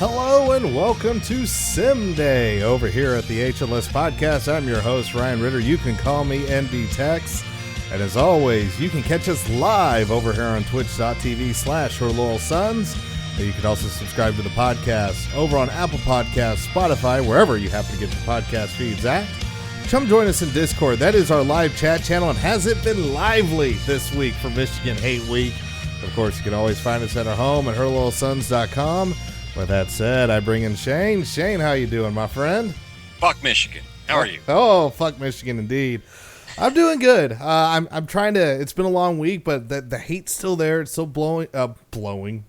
Hello and welcome to Sim Day over here at the HLS Podcast. I'm your host, Ryan Ritter. You can call me ND Tex. And as always, you can catch us live over here on twitch.tv/HerLoyalSons. You can also subscribe to the podcast over on Apple Podcasts, Spotify, wherever you happen to get your podcast feeds at. Come join us in Discord. That is our live chat channel, and has it been lively this week for Michigan Hate Week? Of course, you can always find us at our home at HerLoyalSons.com. With that said, I bring in Shane. Shane, how you doing, my friend? Fuck Michigan. How are you? Oh, fuck Michigan indeed. I'm doing good. I'm trying to. It's been a long week, but the hate's still there. It's still boiling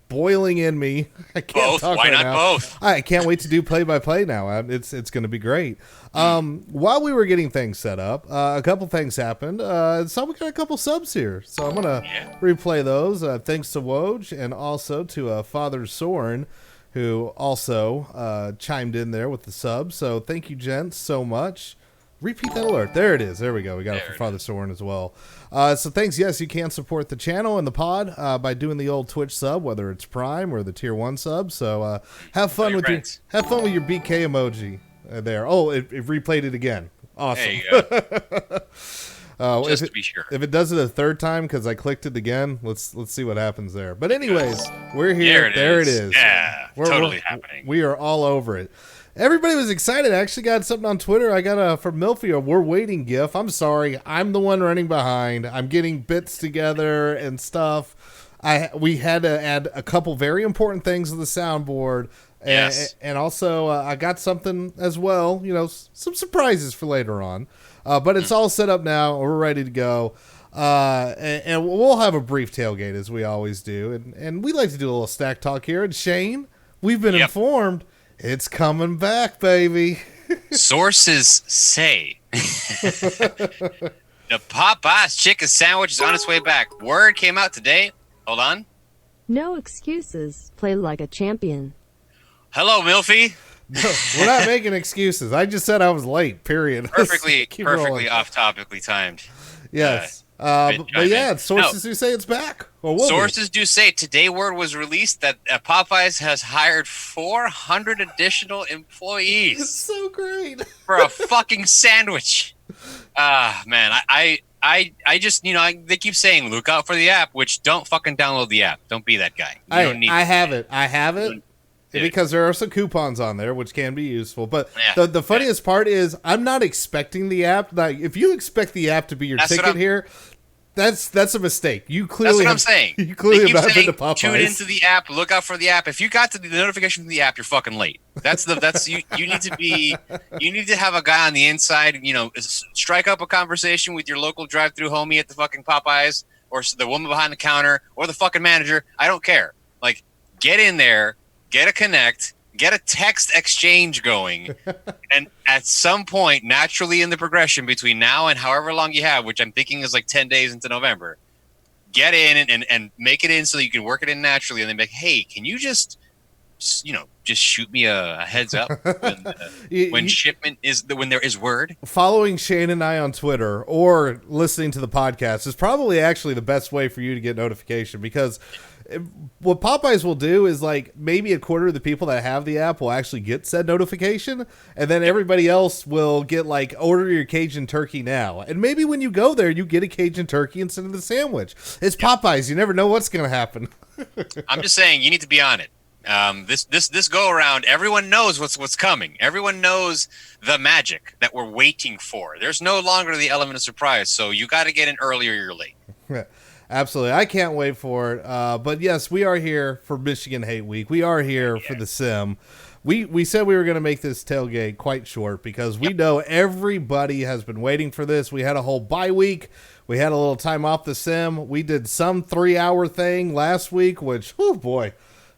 in me. I can't both. talk Why right not now. Both? I can't wait to do play-by-play now. It's going to be great. While we were getting things set up, a couple things happened. So we got a couple subs here, so I'm gonna replay those. Thanks to Woj and also to Father Soren, who also chimed in there with the sub. So thank you, gents, so much. Repeat that alert. There it is. There we go. We got it for Father Soren as well. So thanks. Yes, you can support the channel and the pod by doing the old Twitch sub, whether it's Prime or the Tier 1 sub. So have fun with your BK emoji there. Oh, it replayed it again. Awesome. There you go. Just to be sure. If it does it a third time because I clicked it again, let's see what happens there. But anyways, we're here. There it is. Yeah, totally happening. We are all over it. Everybody was excited. I actually got something on Twitter. I got from Milfy, a "We're waiting" gif. I'm sorry. I'm the one running behind. I'm getting bits together and stuff. We had to add a couple very important things to the soundboard. And also I got something as well, some surprises for later on. But it's all set up now. We're ready to go. And we'll have a brief tailgate as we always do. And we like to do a little stack talk here. And Shane, we've been informed it's coming back, baby. Sources say the Popeyes chicken sandwich is on its way back. Word came out today. Hold on. No excuses. Play like a champion. Hello, Milfy. No, we're not making excuses. I just said I was late, period. Perfectly off-topically timed. Yes. But yeah, sources do say it's back. Sources do say today word was released that Popeyes has hired 400 additional employees. It's so great. For a fucking sandwich. Man, I just, they keep saying, look out for the app, which don't fucking download the app. Don't be that guy. I have it. Because there are some coupons on there, which can be useful. But the funniest part is I'm not expecting the app. Like, if you expect the app to be your ticket here, that's a mistake. You clearly I'm saying. You clearly have not been to Popeyes. Tune into the app. Look out for the app. If you got to the notification from the app, you're fucking late. You need to have a guy on the inside. Strike up a conversation with your local drive-through homie at the fucking Popeyes, or the woman behind the counter, or the fucking manager. I don't care. Like, get in there. Get a connect, get a text exchange going, and at some point, naturally in the progression between now and however long you have, which I'm thinking is like 10 days into November, get in and make it in so that you can work it in naturally, and then be like, hey, can you just shoot me a heads up when there is word? Following Shane and I on Twitter or listening to the podcast is probably actually the best way for you to get notification, because what Popeyes will do is, like, maybe a quarter of the people that have the app will actually get said notification, and then everybody else will get, like, order your Cajun turkey now. And maybe when you go there, you get a Cajun turkey instead of the sandwich. It's Popeyes. You never know what's going to happen. I'm just saying, you need to be on it. This go around, everyone knows what's coming. Everyone knows the magic that we're waiting for. There's no longer the element of surprise, so you got to get in early or you're late. Absolutely. I can't wait for it. But yes, we are here for Michigan Hate Week. We are here for the sim. We said we were going to make this tailgate quite short because we know everybody has been waiting for this. We had a whole bye week. We had a little time off the sim. We did some 3-hour thing last week, which, oh boy,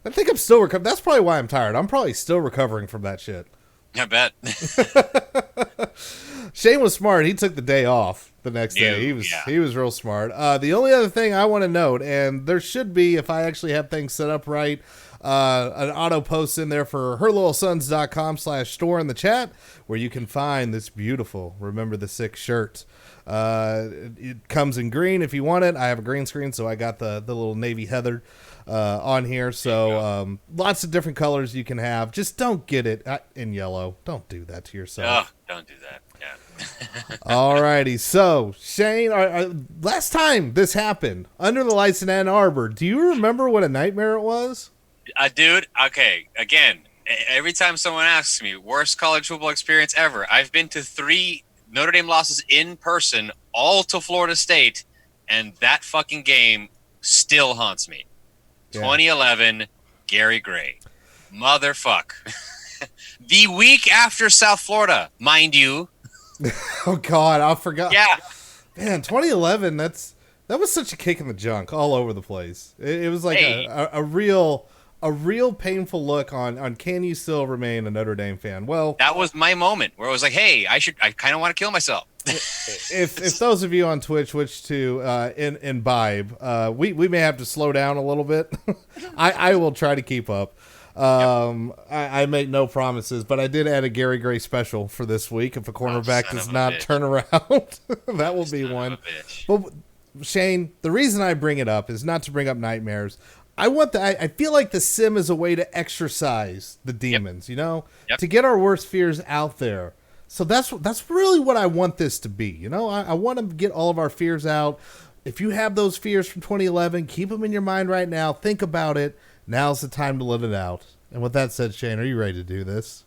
I think I'm still recovering. That's probably why I'm tired. I'm probably still recovering from that shit. I bet. Shane was smart. He took the day off the next day. He was real smart. The only other thing I want to note, and there should be, if I actually have things set up right, an auto post in there for herlittlesons.com/store in the chat where you can find this beautiful Remember the Six shirt. It comes in green if you want it. I have a green screen, so I got the little navy heather on here. So lots of different colors you can have. Just don't get it in yellow. Don't do that to yourself. Oh, don't do that. Yeah. Alrighty. So, Shane, last time this happened, Under the Lights in Ann Arbor, do you remember what a nightmare it was? Dude, okay, again, every time someone asks me, worst college football experience ever, I've been to 3 Notre Dame losses in person, all to Florida State, and that fucking game still haunts me. Yeah. 2011, Gary Gray. Motherfuck. The week after South Florida, mind you. Oh, God, I forgot. Yeah. Man, 2011, that was such a kick in the junk all over the place. It was like a real painful look on can you still remain a Notre Dame fan? Well, that was my moment where I was like, hey, I kind of want to kill myself. if those of you on Twitch wish to imbibe, we may have to slow down a little bit. I will try to keep up. I make no promises, but I did add a Gary Gray special for this week. If a cornerback does not turn around, that will be one. But Shane, the reason I bring it up is not to bring up nightmares. I feel like the sim is a way to exercise the demons, to get our worst fears out there. So that's really what I want this to be. I want to get all of our fears out. If you have those fears from 2011, keep them in your mind right now. Think about it. Now's the time to let it out. And with that said, Shane, are you ready to do this?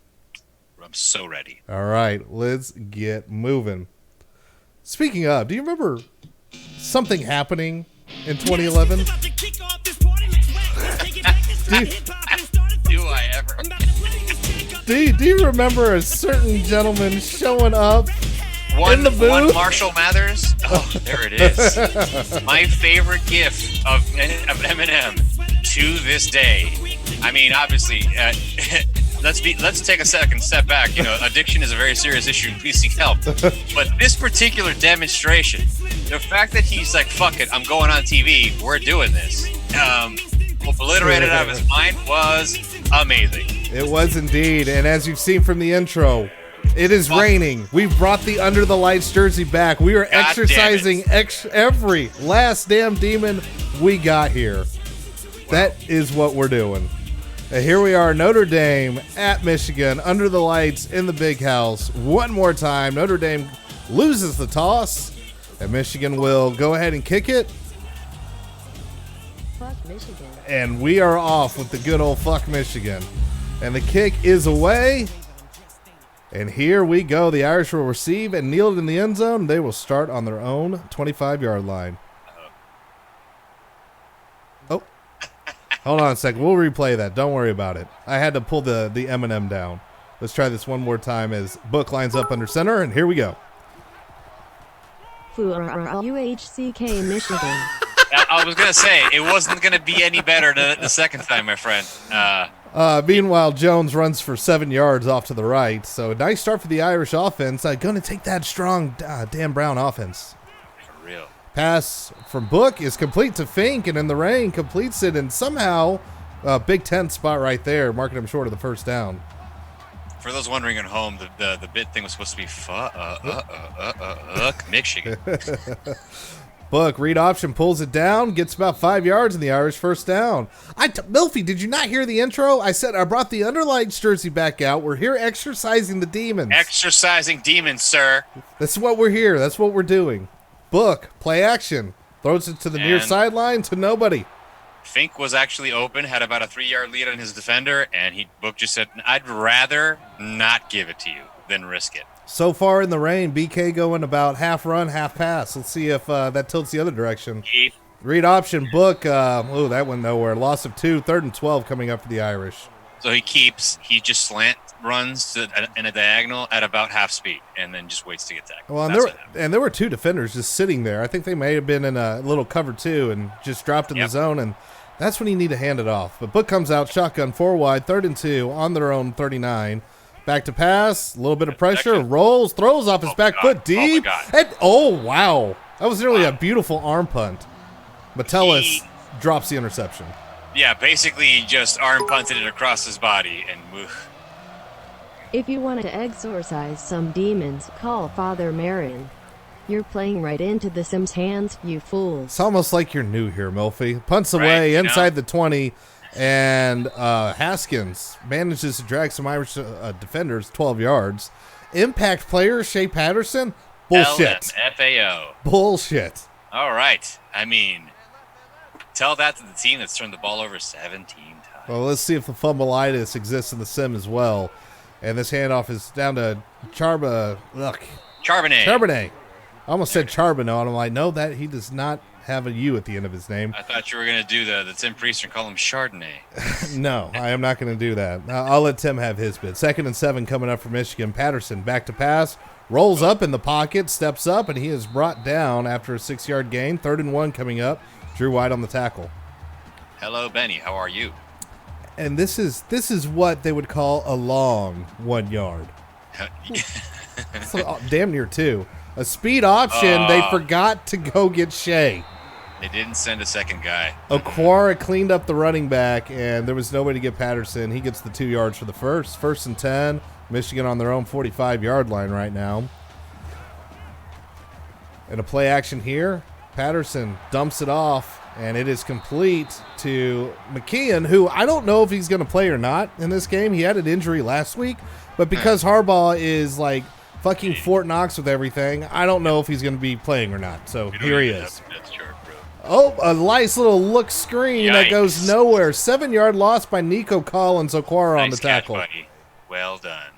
I'm so ready. All right, let's get moving. Speaking of, do you remember something happening in 2011? Do I ever? Do you remember a certain gentleman showing up in the booth? One Marshall Mathers? Oh, there it is. My favorite gif of Eminem to this day. I mean, obviously, let's take a second step back. Addiction is a very serious issue. Please seek help. But this particular demonstration, the fact that he's like, fuck it, I'm going on TV, we're doing this, obliterated out of his mind was amazing. It was indeed. And as you've seen from the intro, it is raining. We've brought the Under the Lights jersey back. We are exercising every last damn demon we got here. That is what we're doing. And here we are, Notre Dame at Michigan, under the lights in the big house. One more time, Notre Dame loses the toss, and Michigan will go ahead and kick it. Fuck Michigan. And we are off with the good old fuck Michigan. And the kick is away. And here we go. The Irish will receive and kneel it in the end zone. They will start on their own 25-yard line. Oh. Hold on a second. We'll replay that. Don't worry about it. I had to pull the Eminem down. Let's try this one more time as Book lines up under center, and here we go. UHCK Michigan. I was going to say, it wasn't going to be any better the second time, my friend. Meanwhile, Jones runs for 7 yards off to the right. So a nice start for the Irish offense. Going to take that strong Dan Brown offense. For real. Pass from Book is complete to Fink, and in the rain completes it, and somehow Big Ten spot right there, marking him short of the first down. For those wondering at home, the bit thing was supposed to be Michigan. Book, read option, pulls it down, gets about 5 yards, and the Irish first down. Milfy, did you not hear the intro? I said I brought the Underlights jersey back out. We're here exercising the demons. Exercising demons, sir. That's what we're here. That's what we're doing. Book, play action. Throws it to the near sideline to nobody. Fink was actually open, had about a 3-yard lead on his defender, and Book just said, I'd rather not give it to you than risk it. So far in the rain, BK going about half run, half pass. Let's see if that tilts the other direction. Read option, Book. That went nowhere. Loss of 2, 3rd and 12 coming up for the Irish. So he just slants runs in a diagonal at about half speed and then just waits to get tackled. Well, and there were two defenders just sitting there. I think they may have been in a little cover 2 and just dropped in the zone, and that's when you need to hand it off. But Book comes out, shotgun, 4 wide, 3rd and 2, on their own 39. Back to pass, a little bit of pressure, rolls, throws off his back foot deep. And, wow. That was really a beautiful arm punt. Metellus drops the interception. Yeah, basically he just arm punted it across his body and If you want to exorcise some demons, call Father Marin. You're playing right into the Sims' hands, you fools. It's almost like you're new here, Milfy. Punts away inside the 20, and Haskins manages to drag some Irish defenders 12 yards. Impact player, Shea Patterson? Bullshit. LMFAO. Bullshit. All right. I mean, tell that to the team that's turned the ball over 17 times. Well, let's see if the fumbleitis exists in the sim as well. And this handoff is down to Charbonnet. I almost said Charbonneau, and I'm like, no, that he does not have a U at the end of his name. I thought you were going to do the Tim Priester and call him Chardonnay. No, I am not going to do that. I'll let Tim have his bit. 2nd and 7 coming up for Michigan. Patterson back to pass, rolls up in the pocket, steps up, and he is brought down after a 6-yard gain. 3rd and 1 coming up. Drew White on the tackle. Hello, Benny. How are you? And this is what they would call a long 1 yard. So, damn near 2. A speed option. They forgot to go get Shea. They didn't send a second guy. Okwara cleaned up the running back, and there was nobody to get Patterson. He gets the 2 yards for the first. 1st and 10. Michigan on their own 45-yard line right now. And a play action here. Patterson dumps it off, and it is complete to McKeon, who I don't know if he's going to play or not in this game. He had an injury last week, but because Harbaugh is like fucking Fort Knox with everything, I don't know if he's going to be playing or not. So here he is. Oh, a nice little look screen that goes nowhere. 7-yard loss by Nico Collins. Okwara on the tackle. Buddy. Well done.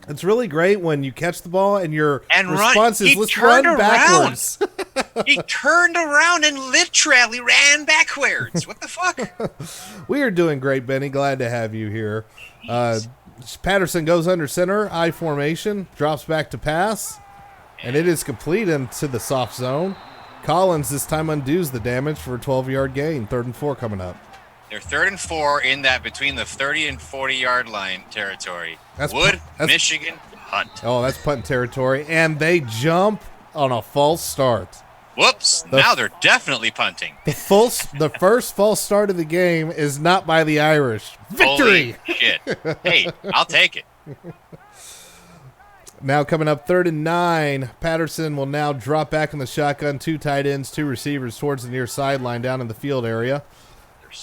It's really great when you catch the ball and your response is, let's run backwards. He turned around and literally ran backwards. What the fuck? We are doing great, Benny. Glad to have you here. Patterson goes under center, I formation, drops back to pass, and it is complete into the soft zone. Collins this time undoes the damage for a 12-yard gain. 3rd and 4 coming up. They're 3rd and 4 in that between the 30 and 40-yard line territory. That's Michigan punt. Oh, that's punt territory. And they jump on a false start. Whoops. Now they're definitely punting. The first false start of the game is not by the Irish. Victory! Holy shit. Hey, I'll take it. Now coming up 3rd and 9. Patterson will now drop back in the shotgun. 2 tight ends, 2 receivers towards the near sideline down in the field area.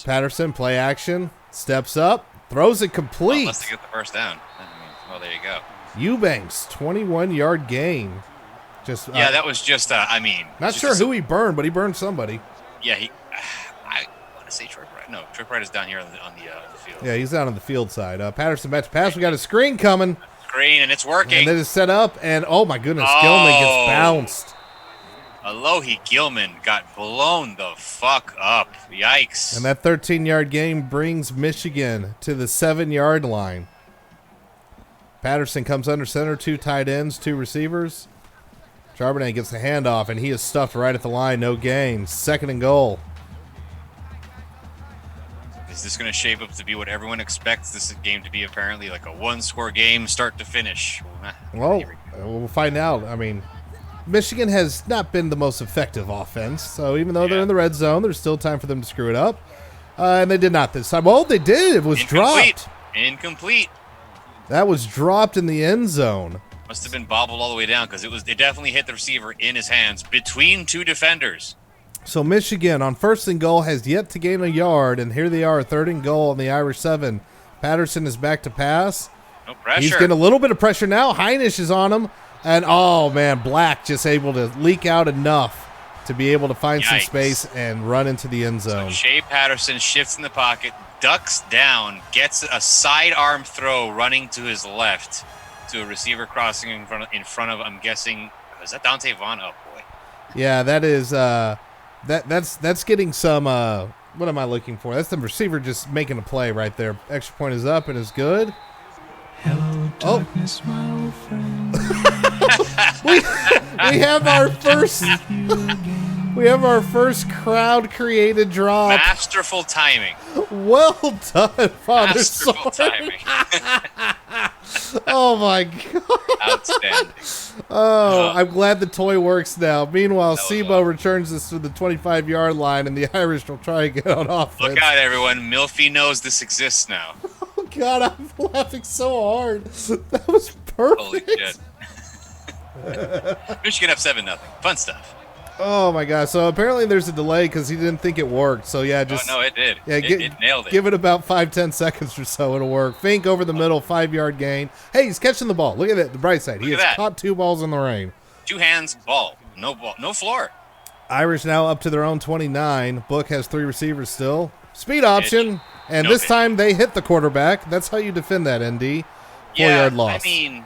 Patterson, play action, steps up, throws it complete. Let's get the first down. Well, there you go. Eubanks, 21-yard gain. That was just, not sure who he burned, but he burned somebody. Yeah, I want to say Troy Bright. No, Troy Bright is down here on the field. Yeah, he's down on the field side. Patterson back to pass. We got a screen coming. And it's working. And then it's set up, and oh my goodness, Gilman gets bounced. Alohi Gilman got blown the fuck up. Yikes. And that 13-yard gain brings Michigan to the 7-yard line. Patterson comes under center, 2 tight ends, 2 receivers. Charbonnet gets the handoff, and he is stuffed right at the line. No gain. 2nd and goal. Is this going to shape up to be what everyone expects this game to be? Apparently, like a 1-score game, start to finish. Well, we'll find out. I mean, Michigan has not been the most effective offense, so even though they're in the red zone, there's still time for them to screw it up. And they did not this time. Well, they did. It was dropped. Incomplete. That was dropped in the end zone. Must have been bobbled all the way down because it definitely hit the receiver in his hands between 2 defenders. So Michigan on 1st and goal has yet to gain a yard, and here they are, 3rd and goal on the Irish 7. Patterson is back to pass. No pressure. He's getting a little bit of pressure now. Heinisch is on him. And, oh, man, Black just able to leak out enough to be able to find some space and run into the end zone. So Shea Patterson shifts in the pocket, ducks down, gets a sidearm throw running to his left to a receiver crossing in front of I'm guessing, is that Dante Vaughn? Oh, boy. Yeah, that is that's getting some what am I looking for? That's the receiver just making a play right there. Extra point is up and is good. Hello, darkness, my old friend. We have our first. We have our first crowd-created drop. Masterful timing. Well done, Father Masterful Sword. timing. Oh my god. Outstanding. Oh, I'm glad the toy works now. Meanwhile, That was Sebo awesome. returns this to the 25-yard line, and the Irish will try and get on offense. Look out, everyone. Milfy knows this exists now. Oh god, I'm laughing so hard. That was perfect. Holy shit. Michigan up 7-0. Fun stuff. Oh my god. So apparently there's a delay because he didn't think it worked. So yeah, just Oh, no, it did. yeah, It nailed it. Give it about 5-10 seconds or so, it'll work. Fink over the middle, 5-yard gain. Hey, he's catching the ball. Look at that, the bright side. He Look has at that. caught 2 balls in the rain. 2 hands, ball. No floor. Irish now up to their own 29. Book has 3 receivers still. Speed option, and No this pitch. time they hit the quarterback. That's how you defend that, ND. 4-yard loss. I mean,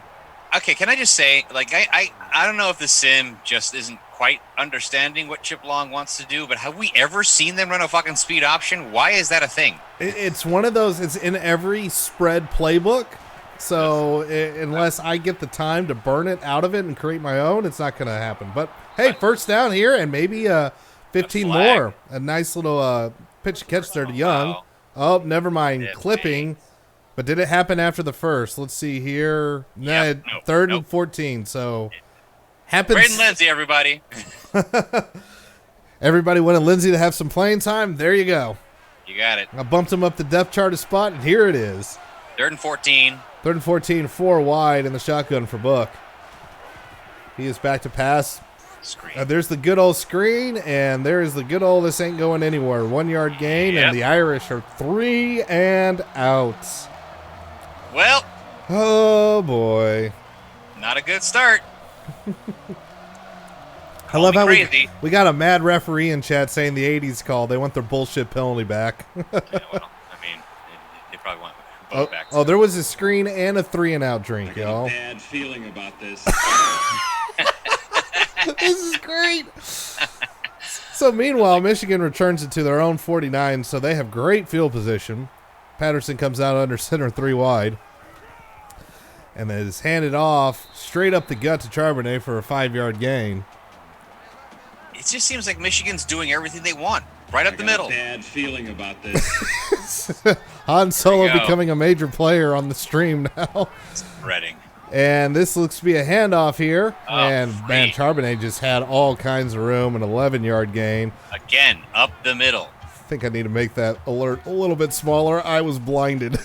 okay, can I just say, like, I don't know if the sim just isn't quite understanding what Chip Long wants to do, but have we ever seen them run a fucking speed option? Why is that a thing? It's one of those, it's in every spread playbook. So unless I get the time to burn it out of it and create my own, it's not going to happen. But hey, first down here and maybe 15 A flag. more. A nice little pitch catch there to Young. Wow. Oh, never mind. Yeah, Clipping. But did it happen after the first? Let's see here. Yep. Nah, Nope. 3rd Nope. and 14. So happens. Braden Lindsay, everybody. Everybody wanted Lindsay to have some playing time. There you go. You got it. I bumped him up the depth chart a spot, and here it is. 3rd and 14. 3rd and 14, 4 wide in the shotgun for Book. He is back to pass. Screen. There's the good old screen, and there is the good old this ain't going anywhere. 1-yard gain, Yep. and the Irish are 3 and out. Well, Oh, boy. not a good start. I love how crazy. we got a mad referee in chat saying the 80s call. They want their bullshit penalty back. Yeah, well, I mean, they probably want both back. Oh, there was a screen and a 3-and-out drink, I got y'all. a bad feeling about this. This is great. So meanwhile, Michigan returns it to their own 49, so they have great field position. Patterson comes out under center 3 wide. And then is handed off straight up the gut to Charbonnet for a 5-yard gain. It just seems like Michigan's doing everything they want. Right up I the got middle. a bad feeling about this. Han Solo There you go. becoming a major player on the stream now. Reading. And this looks to be a handoff here. Oh, and man, free. Charbonnet just had all kinds of room, an 11-yard gain. Again, up the middle. I think I need to make that alert a little bit smaller. I was blinded.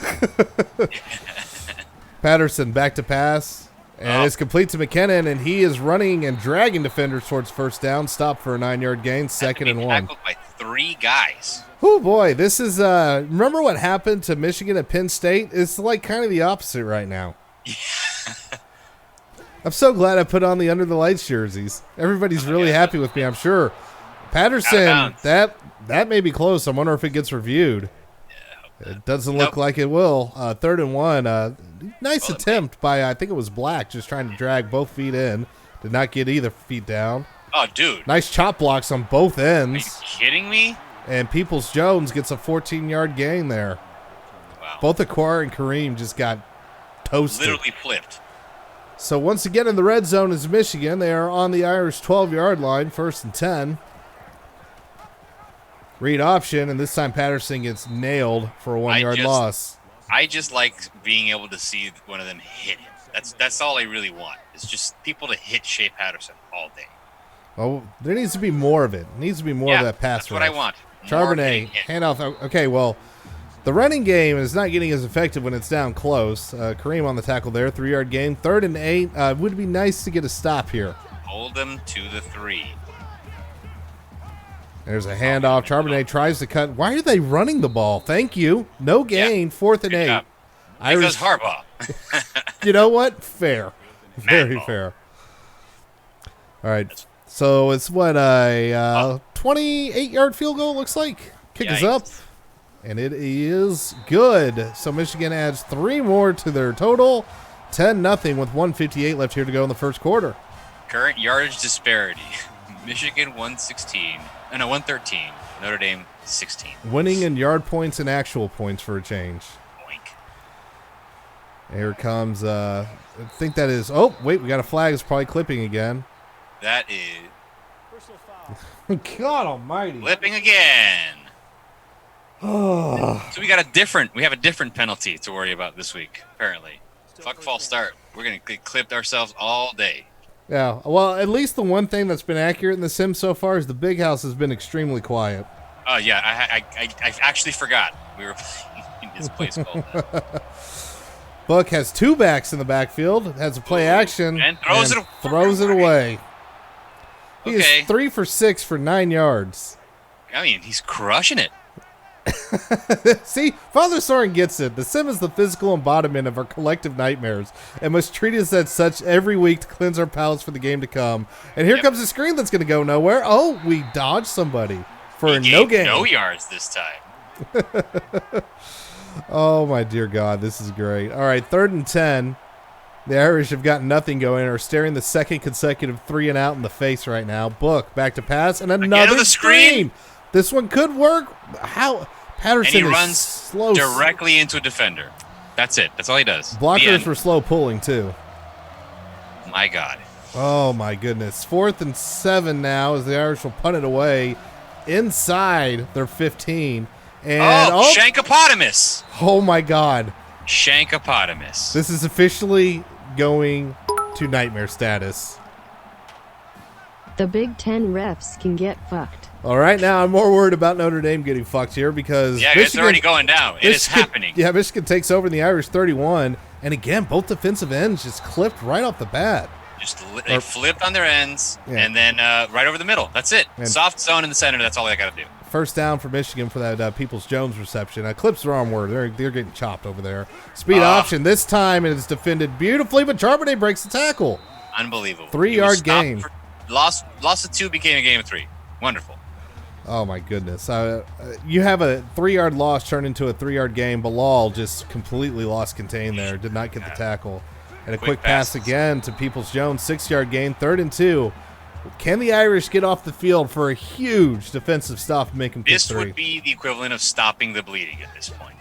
Patterson back to pass. And it's complete to McKinnon, and he is running and dragging defenders towards first down. Stop for a 9-yard gain, 2nd and 1. Tackled by 3 guys. Oh boy, this is remember what happened to Michigan at Penn State? It's like kind of the opposite right now. I'm so glad I put on the Under the Lights jerseys. Everybody's really happy with me, I'm sure. Patterson, Out of that may be close. I wonder if it gets reviewed. It doesn't look Nope. like it will. 3rd and 1. Nice Well, attempt by, I think it was Black, just trying to drag both feet in. Did not get either feet down. Oh, dude. Nice chop blocks on both Are you ends. kidding me? And Peoples-Jones gets a 14-yard gain there. Wow. Both Akar and Kareem just got toasted. Literally flipped. So once again in the red zone is Michigan. They are on the Irish 12-yard line, 1st and 10. Read option, and this time Patterson gets nailed for a 1-yard loss. I just like being able to see one of them hit him. That's all I really want. It's just people to hit Shea Patterson all day. Oh, there needs to be more of it. Needs to be more of that pass that's what I rush. want. More getting Charbonnet, hit. handoff. Okay, well, the running game is not getting as effective when it's down close. Kareem on the tackle there, 3-yard gain. 3rd and 8. Would be nice to get a stop here. Hold them to the 3. There's a handoff. Charbonnet tries to cut. Why are they running the ball? Thank you. No gain. 4th and Good 8. job. Irish, Because Harbaugh. you know what? Fair. Very ball. fair. All right. So it's what, a 28-yard field goal looks like. Kick is Yikes. up. And it is good. So Michigan adds 3 more to their total. 10-0 with 1:58 left here to go in the first quarter. Current yardage disparity. Michigan 113. Notre Dame 16. Winning in yard points and actual points for a change. Boink. Here comes, I think that is, oh, wait, we got a flag. It's probably clipping again. That is God almighty. clipping again. So we have a different penalty to worry about this week, apparently. Fuck false start. We're going to get clipped ourselves all day. Yeah, well, at least the one thing that's been accurate in the sim so far is the big house has been extremely quiet. Oh, yeah, I actually forgot we were playing in this place called Buck has two backs in the backfield, has a play action, and throws it away. He Okay. is 3 for 6 for 9 yards. I mean, he's crushing it. See, Father Soren gets it. The sim is the physical embodiment of our collective nightmares and must treat us as such every week to cleanse our palates for the game to come. And here comes a screen that's going to go nowhere. Oh, we dodged somebody for He no gave game. no yards this time. Oh, my dear God. This is great. All right, 3rd and 10. The Irish have got nothing going and are staring the second consecutive 3 and out in the face right now. Book, back to pass, and another the screen. This one could work. How? Patterson And he is runs slow. directly into a defender. That's it. That's all he does. The Blockers end. were slow pulling, too. My God. Oh, my goodness. 4th and 7 now as the Irish will punt it away inside their 15. And Shankopotamus. oh, my God. Shankopotamus. This is officially going to nightmare status. The Big Ten refs can get fucked. All right, now I'm more worried about Notre Dame getting fucked here because Yeah, it's already going down. It is happening. Yeah, Michigan takes over in the Irish 31, and again, both defensive ends just clipped right off the bat. They flipped on their ends, Yeah. and then right over the middle. That's it. And- Soft zone in the center. That's all they got to do. First down for Michigan for that Peoples-Jones reception. Clips the wrong word. They're getting chopped over there. Speed option this time, and it's defended beautifully, but Charbonnet breaks the tackle. Unbelievable. 3-yard gain. Lost of 2, became a game of 3. Wonderful. Oh, my goodness. You have a 3-yard loss turn into a 3-yard gain. Bilal just completely lost contain there. Did not get the tackle. And a quick pass passes. again to Peoples-Jones. 6-yard gain, 3rd and 2. Can the Irish get off the field for a huge defensive stop and make them kick This 3? would be the equivalent of stopping the bleeding at this point.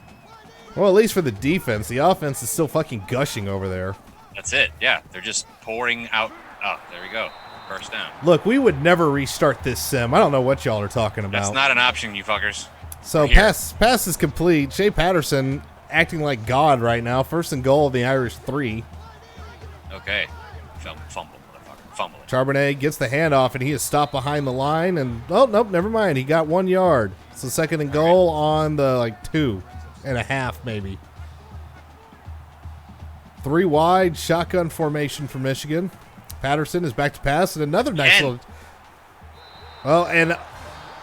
Well, at least for the defense. The offense is still fucking gushing over there. That's it. Yeah, they're just pouring out. Oh, there we go. First down. Look, we would never restart this sim. I don't know what y'all are talking about. That's not an option, you fuckers. So We're here. pass is complete. Shea Patterson acting like God right now. 1st and goal of the Irish 3. Okay. Fumble, motherfucker. Fumble it. Charbonnet gets the handoff, and he is stopped behind the line. And, oh, nope, never mind. He got 1 yard. So 2nd and goal on the, 2.5 maybe. 3 wide, shotgun formation for Michigan. Patterson is back to pass, and another nice little... Well, and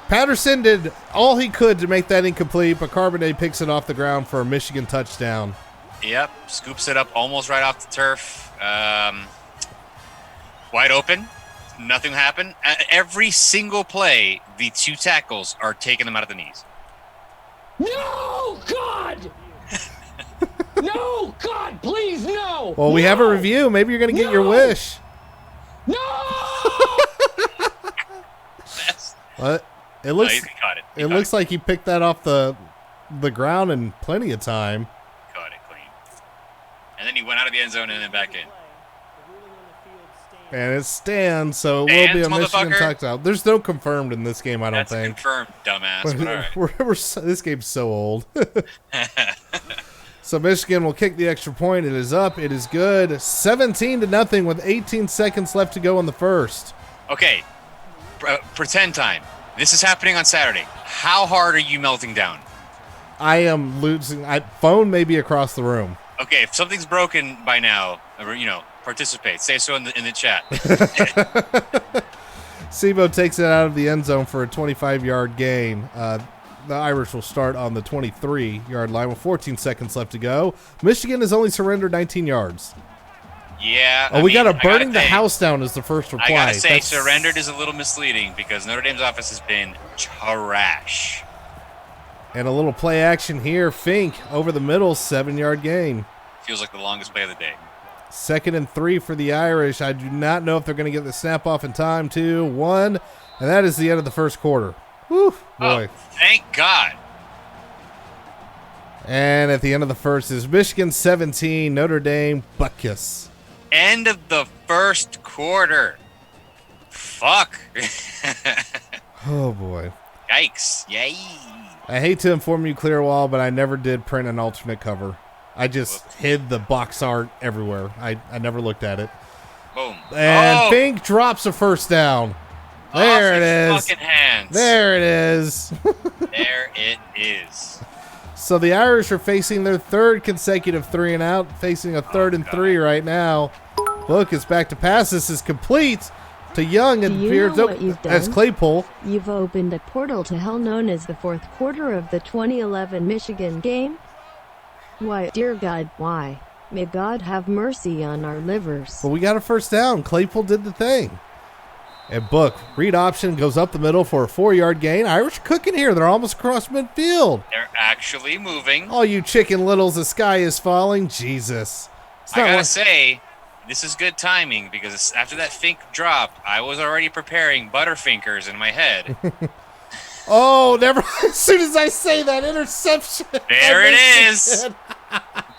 Patterson did all he could to make that incomplete, but Charbonnet picks it off the ground for a Michigan touchdown. Yep. Scoops it up almost right off the turf. Wide open. Nothing happened. Every single play, the 2 tackles are taking them out of the knees. No, God! No, God, please, no! Well, we have a review. Maybe you're going to get your wish. No! What? It looks. He caught it. It looks like he picked that off the ground in plenty of time. Caught it clean. And then he went out of the end zone and then back in. And it stands, so it will be a Stands, Michigan motherfucker. touchdown. There's no confirmed in this game, I don't That's think. confirmed, dumbass. But all right. This game's so old. So Michigan will kick the extra point. It is up. It is good. 17-0 with 18 seconds left to go in the first. Okay. Pretend time. This is happening on Saturday. How hard are you melting down? I am losing. Phone may be across the room. Okay, if something's broken by now, participate. Say so in the chat. Sebo takes it out of the end zone for a 25-yard gain. The Irish will start on the 23-yard line with 14 seconds left to go. Michigan has only surrendered 19 yards. Yeah. We got a I gotta burning the say- house down as the first reply. I gotta say, That's- surrendered is a little misleading because Notre Dame's offense has been trash. And a little play action here. Fink over the middle, 7-yard gain. Feels like the longest play of the day. 2nd and 3 for the Irish. I do not know if they're going to get the snap off in time. 2, 1, and that is the end of the first quarter. Whew, boy. Oh, thank God. And at the end of the first is Michigan 17, Notre Dame Buckus. End of the first quarter. Fuck. Oh, boy. Yikes. Yay. I hate to inform you, Clearwall, but I never did print an alternate cover. I just hid the box art everywhere. I never looked at it. Boom. And Fink drops a first down. There it is. Fucking hands. There it is. There it is. So the Irish are facing their third consecutive 3-and-out, facing a 3rd and 3 right now. Book is back to pass. This is complete to Young and veers as Claypool. You've opened a portal to hell known as the fourth quarter of the 2011 Michigan game. Why, dear God, why? May God have mercy on our livers. But we got a first down. Claypool did the thing. And Book, read option, goes up the middle for a 4-yard gain. Irish cooking here. They're almost across midfield. They're actually moving. All you chicken littles, the sky is falling. Jesus. I gotta say, this is good timing because after that Fink drop, I was already preparing Butterfinkers in my head. Oh, never. As soon as I say that, interception. There it is.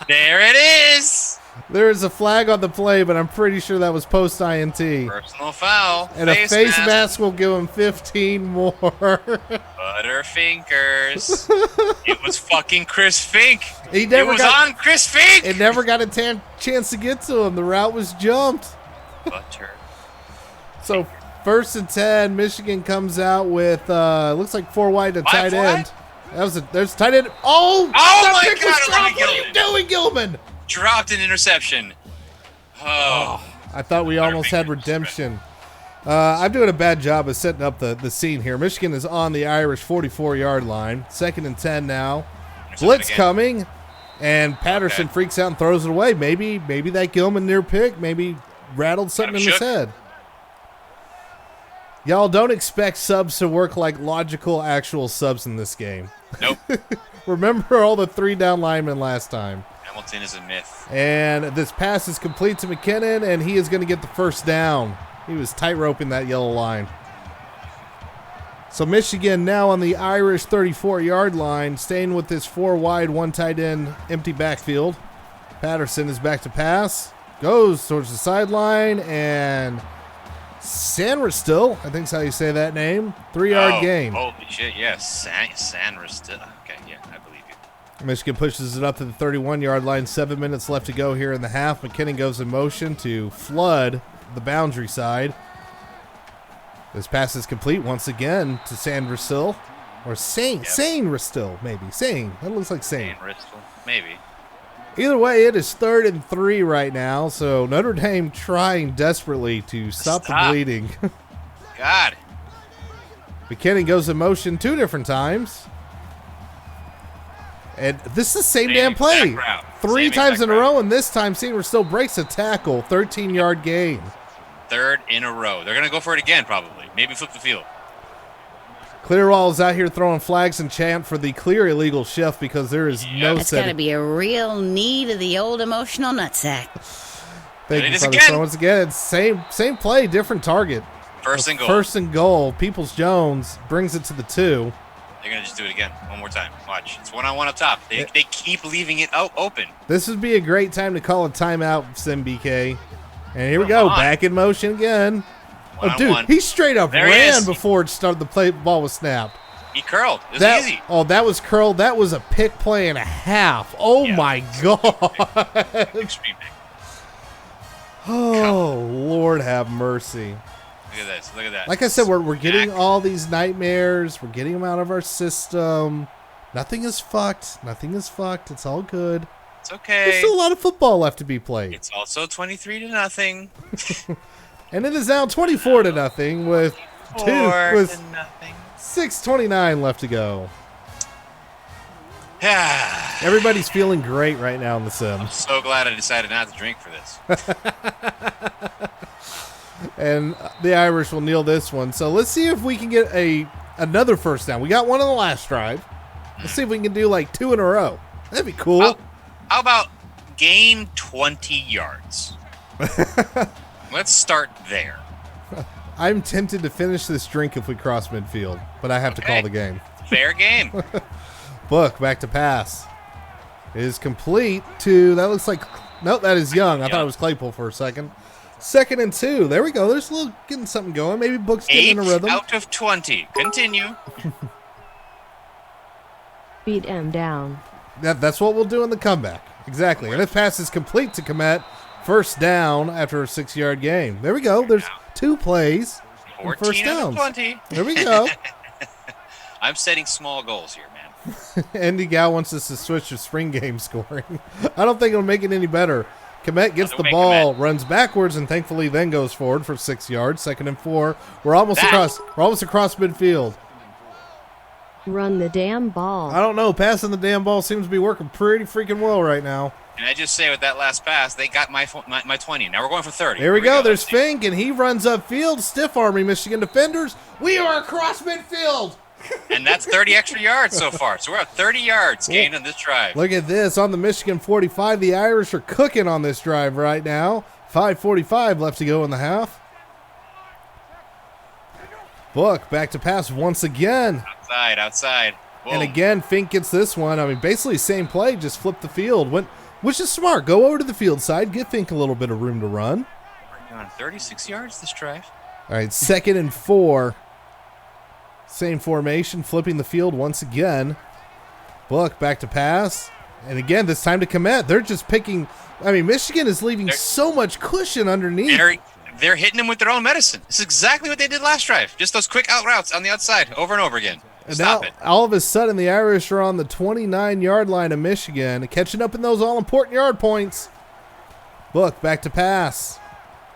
There it is. There is a flag on the play, but I'm pretty sure that was post-INT. Personal foul. And a face mask will give him 15 more. Butterfinkers. It was fucking Chris Fink. It was on Chris Fink. It never got a chance to get to him. The route was jumped. Butter. So 1st and 10, Michigan comes out with looks like 4 wide to tight end. There's tight end. Oh my God! What are you doing, Gilman? Dropped an interception. Oh. I thought we almost had redemption. I'm doing a bad job of setting up the scene here. Michigan is on the Irish 44-yard line. 2nd and 10 now. Blitz coming, and Patterson freaks out and throws it away. Maybe that Gilman near pick maybe rattled something in his head. Y'all don't expect subs to work like logical actual subs in this game. Nope. Remember all the 3-down linemen last time. Hamilton is a myth. And this pass is complete to McKinnon, and he is going to get the first down. He was tight-roping that yellow line. So Michigan now on the Irish 34-yard line, staying with this 4 wide, 1 tight end, empty backfield. Patterson is back to pass. Goes towards the sideline, and Sanristil, I think is how you say that name, 3-yard gain. Holy shit, yes. Sanristil. Okay, yeah, I believe you. Michigan pushes it up to the 31-yard line. 7 minutes left to go here in the half. McKinnon goes in motion to flood the boundary side. This pass is complete once again to Sanristil. Or Sanristil, maybe. That looks like Sane. Sanristil, maybe. Either way, it is 3rd and 3 right now. So Notre Dame trying desperately to stop the bleeding. God. McKinnon goes in motion 2 different times. And this is the same damn play. 3 times in a row, and this time Sanristil breaks a tackle. 13-yard gain. 3rd in a row. They're going to go for it again, probably. Maybe flip the field. Clearwall is out here throwing flags and chant for the clear illegal shift because there is no That's got to be a real need of the old emotional nutsack. Thank you, Father. So once again, it's same play, different target. First and goal. First and goal. Peoples-Jones brings it to the 2. They're going to just do it again. One more time. Watch. It's one-on-one up top. They keep leaving it open. This would be a great time to call a timeout, SimBK. And here we go. Back in motion again. Oh, dude, he straight up ran before it started. The ball was snapped. He curled. It was easy. Oh, that was curled. That was a pick play and a half. Oh, my God. Extreme pick. Oh, Lord have mercy. Look at this. Look at that. Like I said, we're getting all these nightmares. We're getting them out of our system. Nothing is fucked. It's all good. It's okay. There's still a lot of football left to be played. It's also 23-0. And it is now 24-0 with 6:29 left to go. Everybody's feeling great right now in the sim. I'm so glad I decided not to drink for this. And the Irish will kneel this one. So let's see if we can get another first down. We got one on the last drive. Let's see if we can do like 2 in a row. That'd be cool. How about gain 20 yards? Let's start there. I'm tempted to finish this drink if we cross midfield, but I have to call the game. Fair game. Book back to pass. is complete to, that looks like, nope, that is Young. I thought it was Claypool for a second. 2nd and 2. There we go. There's a little getting something going. Maybe Book's getting in a 8 rhythm. out of 20. Continue. Beat him down. That's what we'll do in the comeback. Exactly. And this pass is complete to Komet. First down after a 6-yard game. There we go. There's 2 plays. 14 First out downs. of 20. There we go. I'm setting small goals here, man. Andy Gow wants us to switch to spring game scoring. I don't think it'll make it any better. Komet gets the ball, runs backwards, and thankfully then goes forward for 6 yards. 2nd and 4. We're almost across midfield. Run the damn ball. I don't know. Passing the damn ball seems to be working pretty freaking well right now. And I just say with that last pass, they got my 20. Now we're going for 30. Here we go. There's Fink, and he runs upfield. Stiff arming Michigan defenders. We are across midfield. And that's 30 extra yards so far. So we're at 30 yards gained on this drive. Look at this. On the Michigan 45, the Irish are cooking on this drive right now. 5:45 left to go in the half. Book back to pass once again. Outside. Boom. And again, Fink gets this one. I mean, basically same play, just flip the field. Which is smart. Go over to the field side. Give Fink a little bit of room to run. We're on 36 yards this drive. All right, 2nd and 4. Same formation, flipping the field once again. Book back to pass. And again, this time to Komet. They're just picking. I mean, Michigan is leaving so much cushion underneath. They're hitting them with their own medicine. This is exactly what they did last drive. Just those quick out routes on the outside over and over again. And Stop now, it. all of a sudden, the Irish are on the 29-yard line of Michigan, catching up in those all-important yard points. Book back to pass.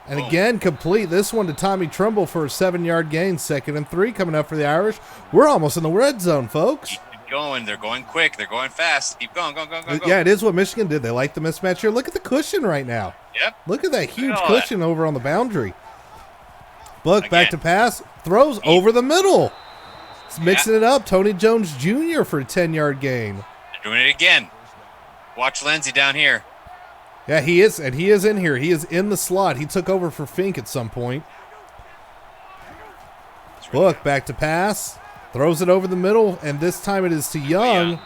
And again, complete. This one to Tommy Trumbull for a 7-yard gain. 2nd and 3 coming up for the Irish. We're almost in the red zone, folks. Keep going. They're going quick. They're going fast. Keep going. Go. Yeah, it is what Michigan did. They like the mismatch here. Look at the cushion right now. Yep. Look at that huge cushion over on the boundary. Book back to pass. Throws over the middle. It's mixing it up. Tony Jones Jr. for a 10-yard gain. They're doing it again. Watch Lindsey down here. Yeah, he is, and he is in here. He is in the slot. He took over for Fink at some point. Book back to pass. Throws it over the middle, and this time it is to Young.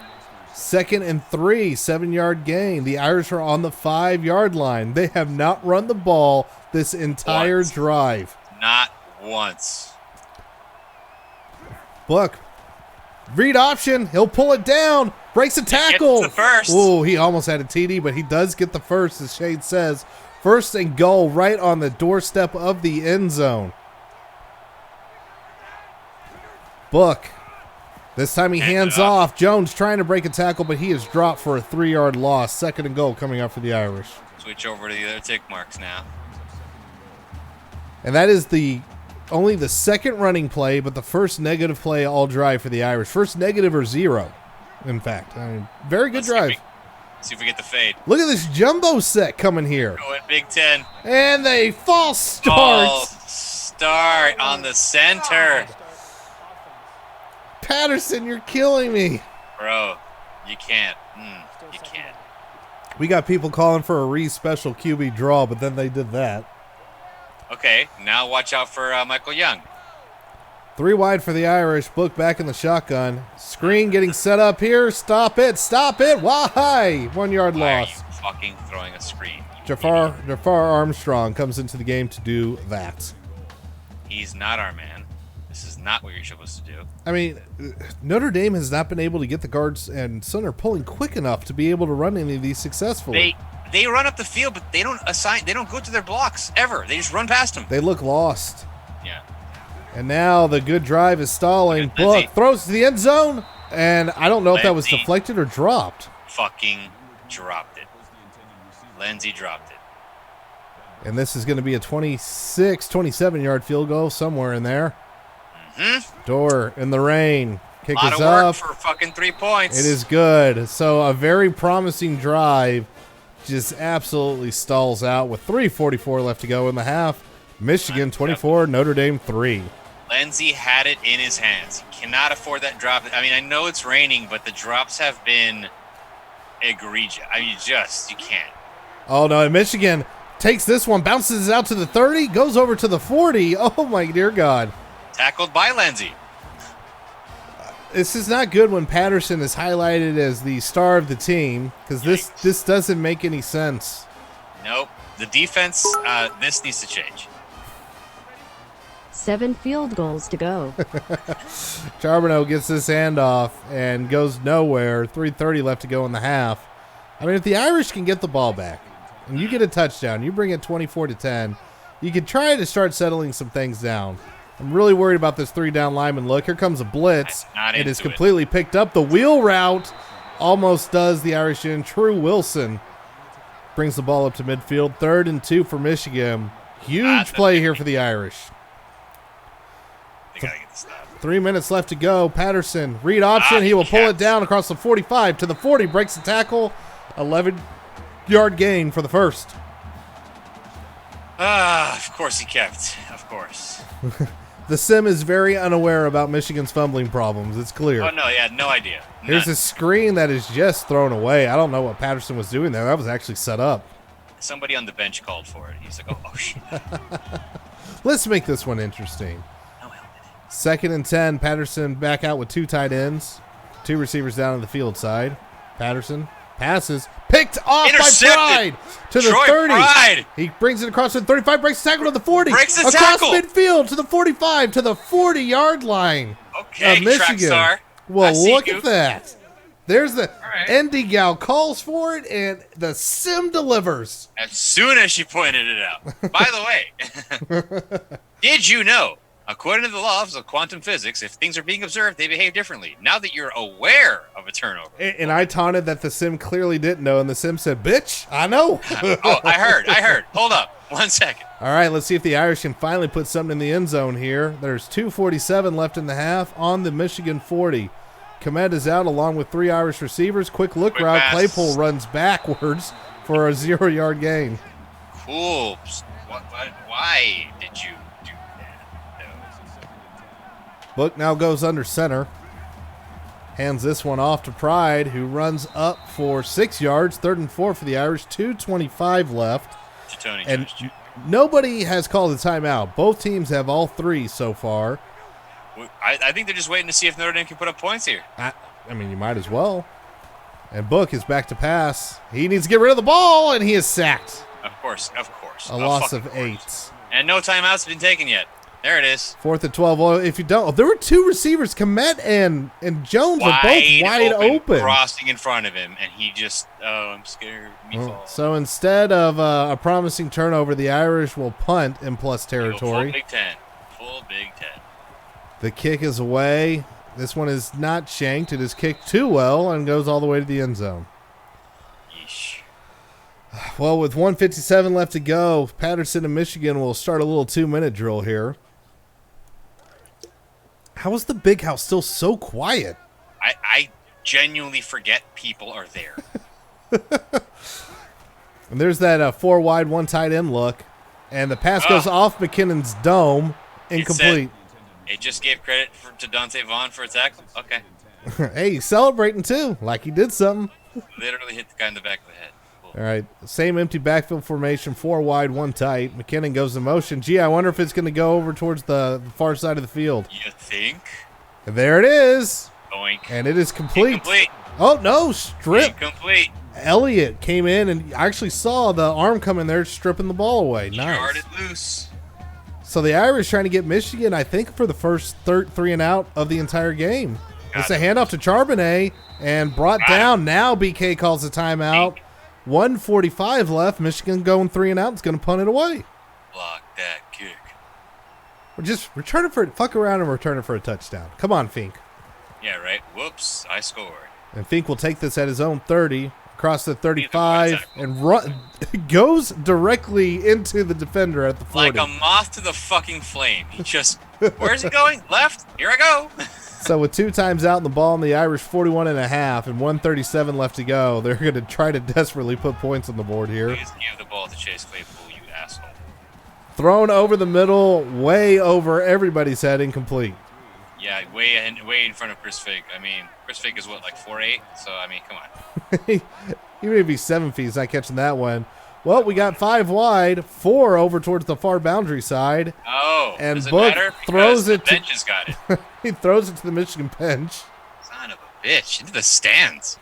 2nd and 3, 7-yard gain. The Irish are on the 5-yard line. They have not run the ball this entire drive. Not once. Book. Read option. He'll pull it down. Breaks a tackle. Gets the first. Oh, he almost had a TD, but he does get the first, as Shade says. 1st and goal right on the doorstep of the end zone. Book. This time he hands off. Jones trying to break a tackle, but he is dropped for a 3-yard loss. 2nd and goal coming up for the Irish. Switch over to the other tick marks now. And that is only the 2nd running play, but the first negative play all drive for the Irish. First negative or 0, in fact. I mean, very good drive. See if we get the fade. Look at this jumbo set coming here. Going Big Ten. And they false start. False start on the center. Patterson, you're killing me. Bro, you can't. You can't. We got people calling for a special QB draw, but then they did that. Okay, now watch out for Michael Young. 3 wide for the Irish. Book back in the shotgun. Screen getting set up here. Stop it. Why? 1-yard Why loss. are you fucking throwing a screen? Jafar Armstrong comes into the game to do that. He's not our man. This is not what you're supposed to do. I mean, Notre Dame has not been able to get the guards and center pulling quick enough to be able to run any of these successfully. They run up the field, but they don't go to their blocks ever. They just run past them. They look lost. Yeah. And now the good drive is stalling. Book throws to the end zone, and I don't know if that was deflected or dropped. Fucking dropped it. Lindsey dropped it. And this is going to be a 26, 27-yard field goal somewhere in there. Door in the rain. Kick is up. A lot of work for fucking 3 points. It is good. So a very promising drive just absolutely stalls out with 3:44 left to go in the half. Michigan 24, Notre Dame 3. Lindsey had it in his hands. He cannot afford that drop. I mean, I know it's raining, but the drops have been egregious. I mean, you can't. Oh, no, and Michigan takes this one, bounces out to the 30, goes over to the 40. Oh, my dear God. Tackled by Lindsey. This is not good when Patterson is highlighted as the star of the team because this doesn't make any sense. Nope. The defense, this needs to change. 7 field goals to go. Charbonneau gets this handoff and goes nowhere. 3:30 left to go in the half. I mean, if the Irish can get the ball back and you get a touchdown, you bring it 24-10, you can try to start settling some things down. I'm really worried about this 3-down lineman look. Here comes a blitz. It is completely picked up. The wheel route almost does the Irish in. True Wilson brings the ball up to midfield. 3rd and 2 for Michigan. Huge play here for the Irish. They gotta get this done. 3 minutes left to go. Patterson, read option. He will pull it down across the 45 to the 40. Breaks the tackle. 11-yard gain for the first. Of course he kept. Of course. The sim is very unaware about Michigan's fumbling problems. It's clear. Oh, no, yeah, no idea. Here's a screen that is just thrown away. I don't know what Patterson was doing there. That was actually set up. Somebody on the bench called for it. He's like, oh shit. Let's make this one interesting. No helmet. 2nd and 10. Patterson back out with 2 tight ends. 2 receivers down on the field side. Patterson passes. Picked off Intercepted. by Pride to the Troy 30. Pride. He brings it across to the 35. Breaks the tackle to the 40. Breaks the across tackle. midfield to the 45 to the 40-yard line. Okay, of Michigan. track star. Well, I see look you. at that. There's the right. Andy Gal calls for it, and the sim delivers. As soon as she pointed it out. By the way, did you know, according to the laws of quantum physics, if things are being observed, they behave differently. Now that you're aware of a turnover. And I taunted that the sim clearly didn't know, and the sim said, bitch, I know. Oh, I heard. Hold up. 1 second. All right, let's see if the Irish can finally put something in the end zone here. There's 2:47 left in the half on the Michigan 40. Komet is out along with 3 Irish receivers. Quick look Quick route. pass. Claypool runs backwards for a 0-yard gain. Cool. Why did you do that? No. Book now goes under center. Hands this one off to Pride, who runs up for 6 yards. 3rd and 4 for the Irish. 2:25 left. Tony And Josh. nobody has called a timeout. Both teams have all 3 so far. I think they're just waiting to see if Notre Dame can put up points here. I mean, you might as well. And Book is back to pass. He needs to get rid of the ball, and he is sacked. Of course. A loss of fucking 8. course. And no timeouts have been taken yet. There it is. 4th and 12. Well, if you don't, there were 2 receivers, Komet and Jones, are both wide open. Crossing in front of him, and he just, I'm scared. Me fall. So instead of a promising turnover, the Irish will punt in plus territory. Full Big Ten. Full Big Ten. The kick is away. This one is not shanked. It is kicked too well and goes all the way to the end zone. Yeesh. Well, with 1:57 left to go, Patterson and Michigan will start a little 2-minute drill here. How is the big house still so quiet? I genuinely forget people are there. And there's that 4 wide, 1 tight end look. And the pass goes off McKinnon's dome. Incomplete. It just gave credit to Dante Vaughn for a tackle. Okay. Hey, he's celebrating too, like he did something. Literally hit the guy in the back of the head. Cool. All right, same empty backfield formation, 4 wide, 1 tight. McKinnon goes in motion. Gee, I wonder if it's going to go over towards the far side of the field. You think? And there it is. Boink. And it is complete. Incomplete. Oh, no, strip. Incomplete. Elliott came in and I actually saw the arm come in there stripping the ball away. Nice. Yarded loose. So the Irish trying to get Michigan, I think, for the first 3 and out of the entire game. It's a handoff to Charbonnet and brought down. Now BK calls a timeout. 1:45 left. Michigan going 3 and out. It's going to punt it away. Block that kick. We're just returning for it. Fuck around and return it for a touchdown. Come on, Fink. Yeah, right. Whoops. I scored. And Fink will take this at his own 30, across the 35, and run, goes directly into the defender at the 40. Like a moth to the fucking flame. He just, where's he going? Left. Here I go. So with 2 times out in the ball and the Irish 41 and a half and 1:37 left to go, they're going to try to desperately put points on the board here. Please give the ball to Chase Claypool, you asshole. Thrown over the middle, way over everybody's head, incomplete. Yeah, way in front of Chris Fig. I mean, Chris Fig is what, like 4'8"? So, I mean, come on. Even if he's 7 feet, he's not catching that one. Well, we got 5 wide, 4 over towards the far boundary side. Oh, and does it Book matter? throws Because it the bench has got it. He throws it to the Michigan bench. bitch into the stands.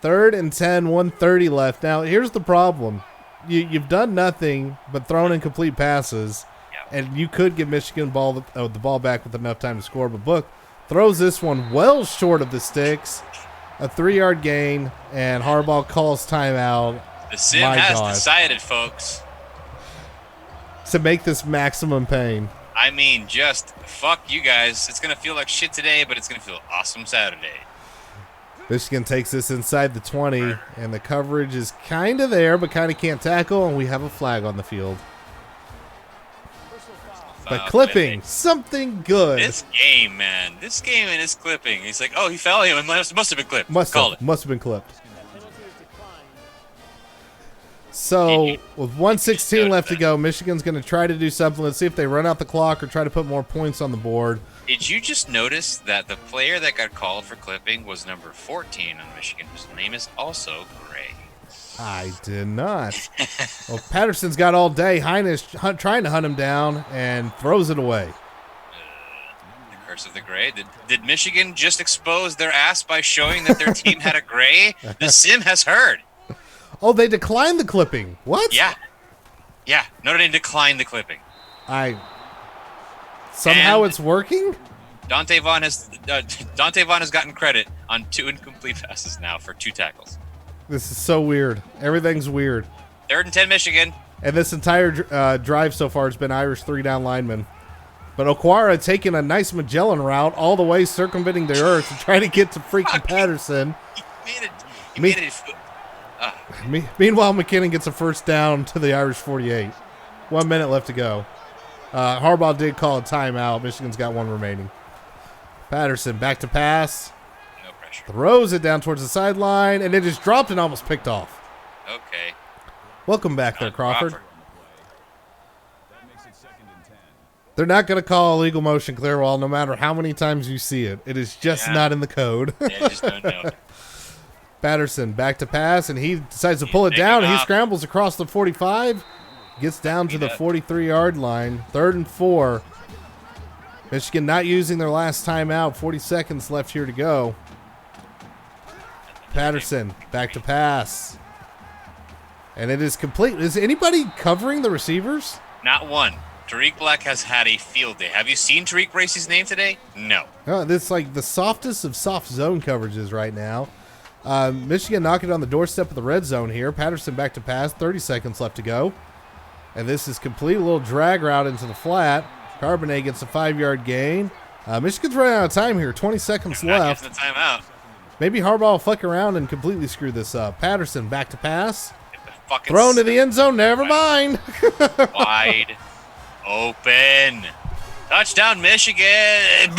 3rd and 10, 1:30 left. Now, here's the problem. You've done nothing but thrown incomplete passes, and you could give Michigan the ball back with enough time to score. But Book throws this one well short of the sticks. A 3-yard gain, and Harbaugh calls timeout. The sim has decided, folks. To make this maximum pain. I mean, just fuck you guys. It's going to feel like shit today, but it's going to feel awesome Saturday. Michigan takes this inside the 20, and the coverage is kind of there, but kind of can't tackle, and we have a flag on the field. But clipping, something good. This game, man. This game and his clipping. He's like, oh, he fell. It must have been clipped. Must have been clipped. So, with 1:16 left to go, Michigan's going to try to do something. Let's see if they run out the clock or try to put more points on the board. Did you just notice that the player that got called for clipping was number 14 on Michigan, whose name is also Gray? I did not. Well, Patterson's got all day. Heinous trying to hunt him down and throws it away. The curse of the Gray. Did Michigan just expose their ass by showing that their team had a Gray? The sim has heard. Oh, they declined the clipping. What? Yeah. Notre Dame declined the clipping. Somehow it's working? Dante Vaughn has gotten credit on 2 incomplete passes now for 2 tackles. This is so weird. Everything's weird. 3rd and 10 Michigan. And this entire drive so far has been Irish 3-down linemen. But Okwara taking a nice Magellan route all the way circumventing the earth to try to get to freaking Patterson. He made it. Meanwhile, McKinnon gets a first down to the Irish 48. 1 minute left to go. Harbaugh did call a timeout. Michigan's got 1 remaining. Patterson back to pass. No pressure. Throws it down towards the sideline, and it is dropped and almost picked off. Okay. Welcome back there, Crawford. They're not going to call illegal motion Clearwall no matter how many times you see it. It is just not in the code. They just don't know. Patterson back to pass, and he decides to pull it down. He scrambles across the 45. Gets down to the 43-yard line. 3rd and 4. Michigan not using their last timeout. 40 seconds left here to go. Patterson back to pass. And it is complete. Is anybody covering the receivers? Not one. Tariq Black has had a field day. Have you seen Tariq Bracy's name today? No. Oh, this is like the softest of soft zone coverages right now. Michigan knocking on the doorstep of the red zone here. Patterson back to pass. 30 seconds left to go. And this is complete. A little drag route into the flat. Carbonet gets a 5-yard gain. Michigan's running out of time here. 20 seconds left. The timeout. Maybe Harbaugh will fuck around and completely screw this up. Patterson back to pass. Fucking thrown to the end zone. Never mind. Wide open. Touchdown, Michigan.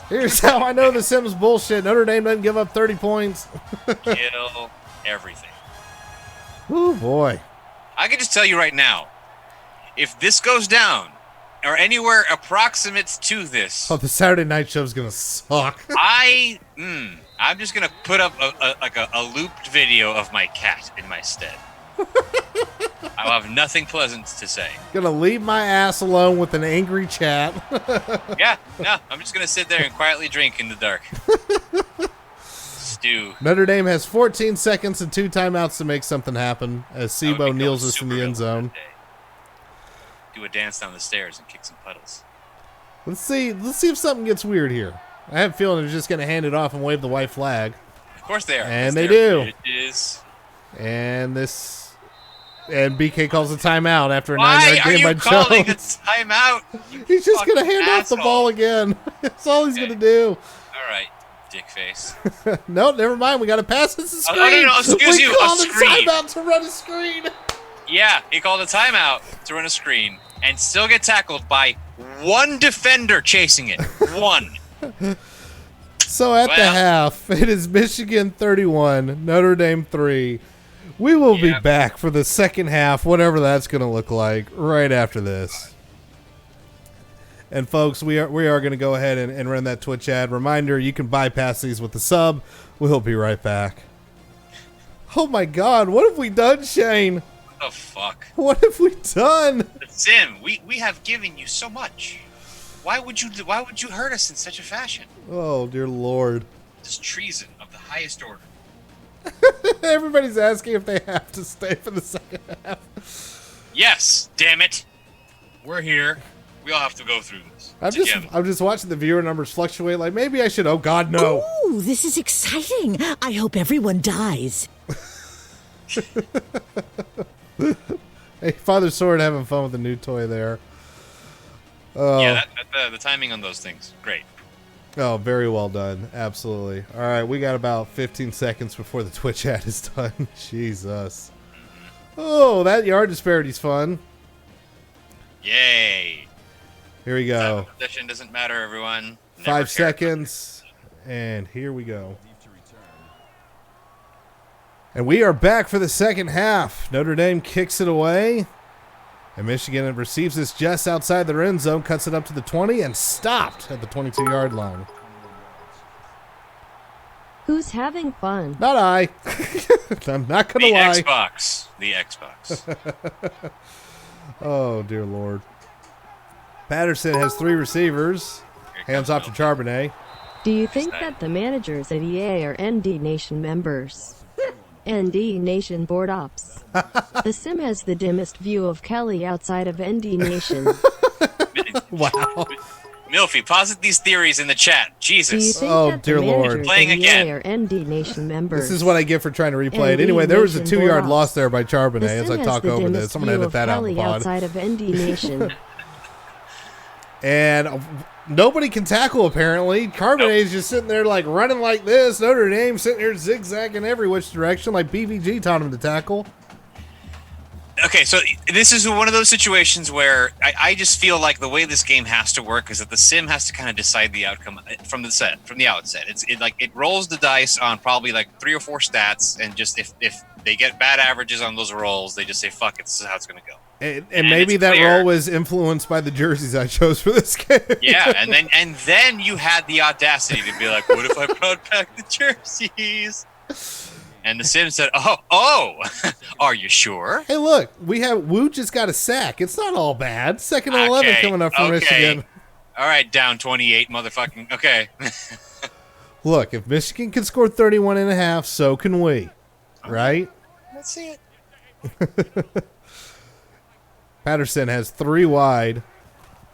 Here's how I know the Sim's bullshit. Notre Dame doesn't give up 30 points. Kill everything. Oh, boy. I can just tell you right now, if this goes down or anywhere approximate to this, Oh, the Saturday night show's going to suck. I'm just going to put up a looped video of my cat in my stead. I'll have nothing pleasant to say. Gonna leave my ass alone with an angry chat. Yeah, no, I'm just going to sit there and quietly drink in the dark. Stew. Notre Dame has 14 seconds and 2 timeouts to make something happen as Sebo kneels us in the end zone. Do a dance down the stairs and kick some puddles. Let's see if something gets weird here. I have a feeling they're just gonna hand it off and wave the white flag. Of course they are. And they do. It is. And BK calls a timeout after a 9-yard gain by Jones. Why are you calling a timeout? He's just going to hand off the ball again. That's all he's going to do. All right, dick face. No, never mind. We got to pass this screen. No, excuse you. We called a timeout to run a screen. Yeah, he called a timeout to run a screen and still get tackled by one defender chasing it. One. So at the half, it is Michigan 31, Notre Dame 3. We will be back for the second half, whatever that's going to look like, right after this. And folks, we are going to go ahead and run that Twitch ad. Reminder, you can bypass these with the sub. We'll be right back. Oh my God, what have we done, Shane? What the fuck? What have we done? Sim, we have given you so much. Why would you hurt us in such a fashion? Oh dear Lord. This treason of the highest order. Everybody's asking if they have to stay for the second half. Yes, damn it. We're here. We all have to go through this. I'm just watching the viewer numbers fluctuate. Like, maybe I should. Oh God, no. Ooh, this is exciting. I hope everyone dies. Hey, Father Sword having fun with the new toy there. Yeah, the timing on those things, great. Oh, very well done. Absolutely. All right, we got about 15 seconds before the Twitch ad is done. Jesus. Oh, that yard disparity's fun. Yay. Here we go. Position doesn't matter, everyone. Never 5 care. seconds, and here we go. And we are back for the second half. Notre Dame kicks it away. And Michigan receives this just outside their end zone, cuts it up to the 20, and stopped at the 22-yard line. Who's having fun? Not I. I'm not going to lie. The Xbox. Oh, dear Lord. Patterson has 3 receivers. Hands off to Charbonnet. Do you think that the managers at EA are ND Nation members? ND Nation board ops. The sim has the dimmest view of Kelly outside of ND Nation. Wow. Milfy, posit these theories in the chat. Do you Jesus. think Oh, that dear the Lord. managers Playing at again. EA are ND Nation members? This is what I get for trying to replay it. ND Anyway, there was a Nation 2-yard board loss ops. there by The Charbonnet sim as I has talk the over dimmest this. I'm going to view edit of that out in Kelly the pod. outside of ND Nation. And nobody can tackle, apparently. Charbonnet is just sitting there, like, running like this. Notre Dame sitting here zigzagging every which direction, like BVG taught him to tackle. Okay, so this is one of those situations where I just feel like the way this game has to work is that the sim has to kind of decide the outcome from the outset. It rolls the dice on probably like 3 or 4 stats, and just if they get bad averages on those rolls, they just say fuck it, this is how it's going to go. And maybe that clear. role was influenced by the jerseys I chose for this game. Yeah, and then you had the audacity to be like, what if I brought back the jerseys? And the sim said, oh, are you sure? Hey, look, Wu just got a sack. It's not all bad. 2nd and 11 coming up for Michigan. All right, down 28, motherfucking. Okay. Look, if Michigan can score 31 and a half, so can we. Right? Let's see it. Patterson has 3 wide.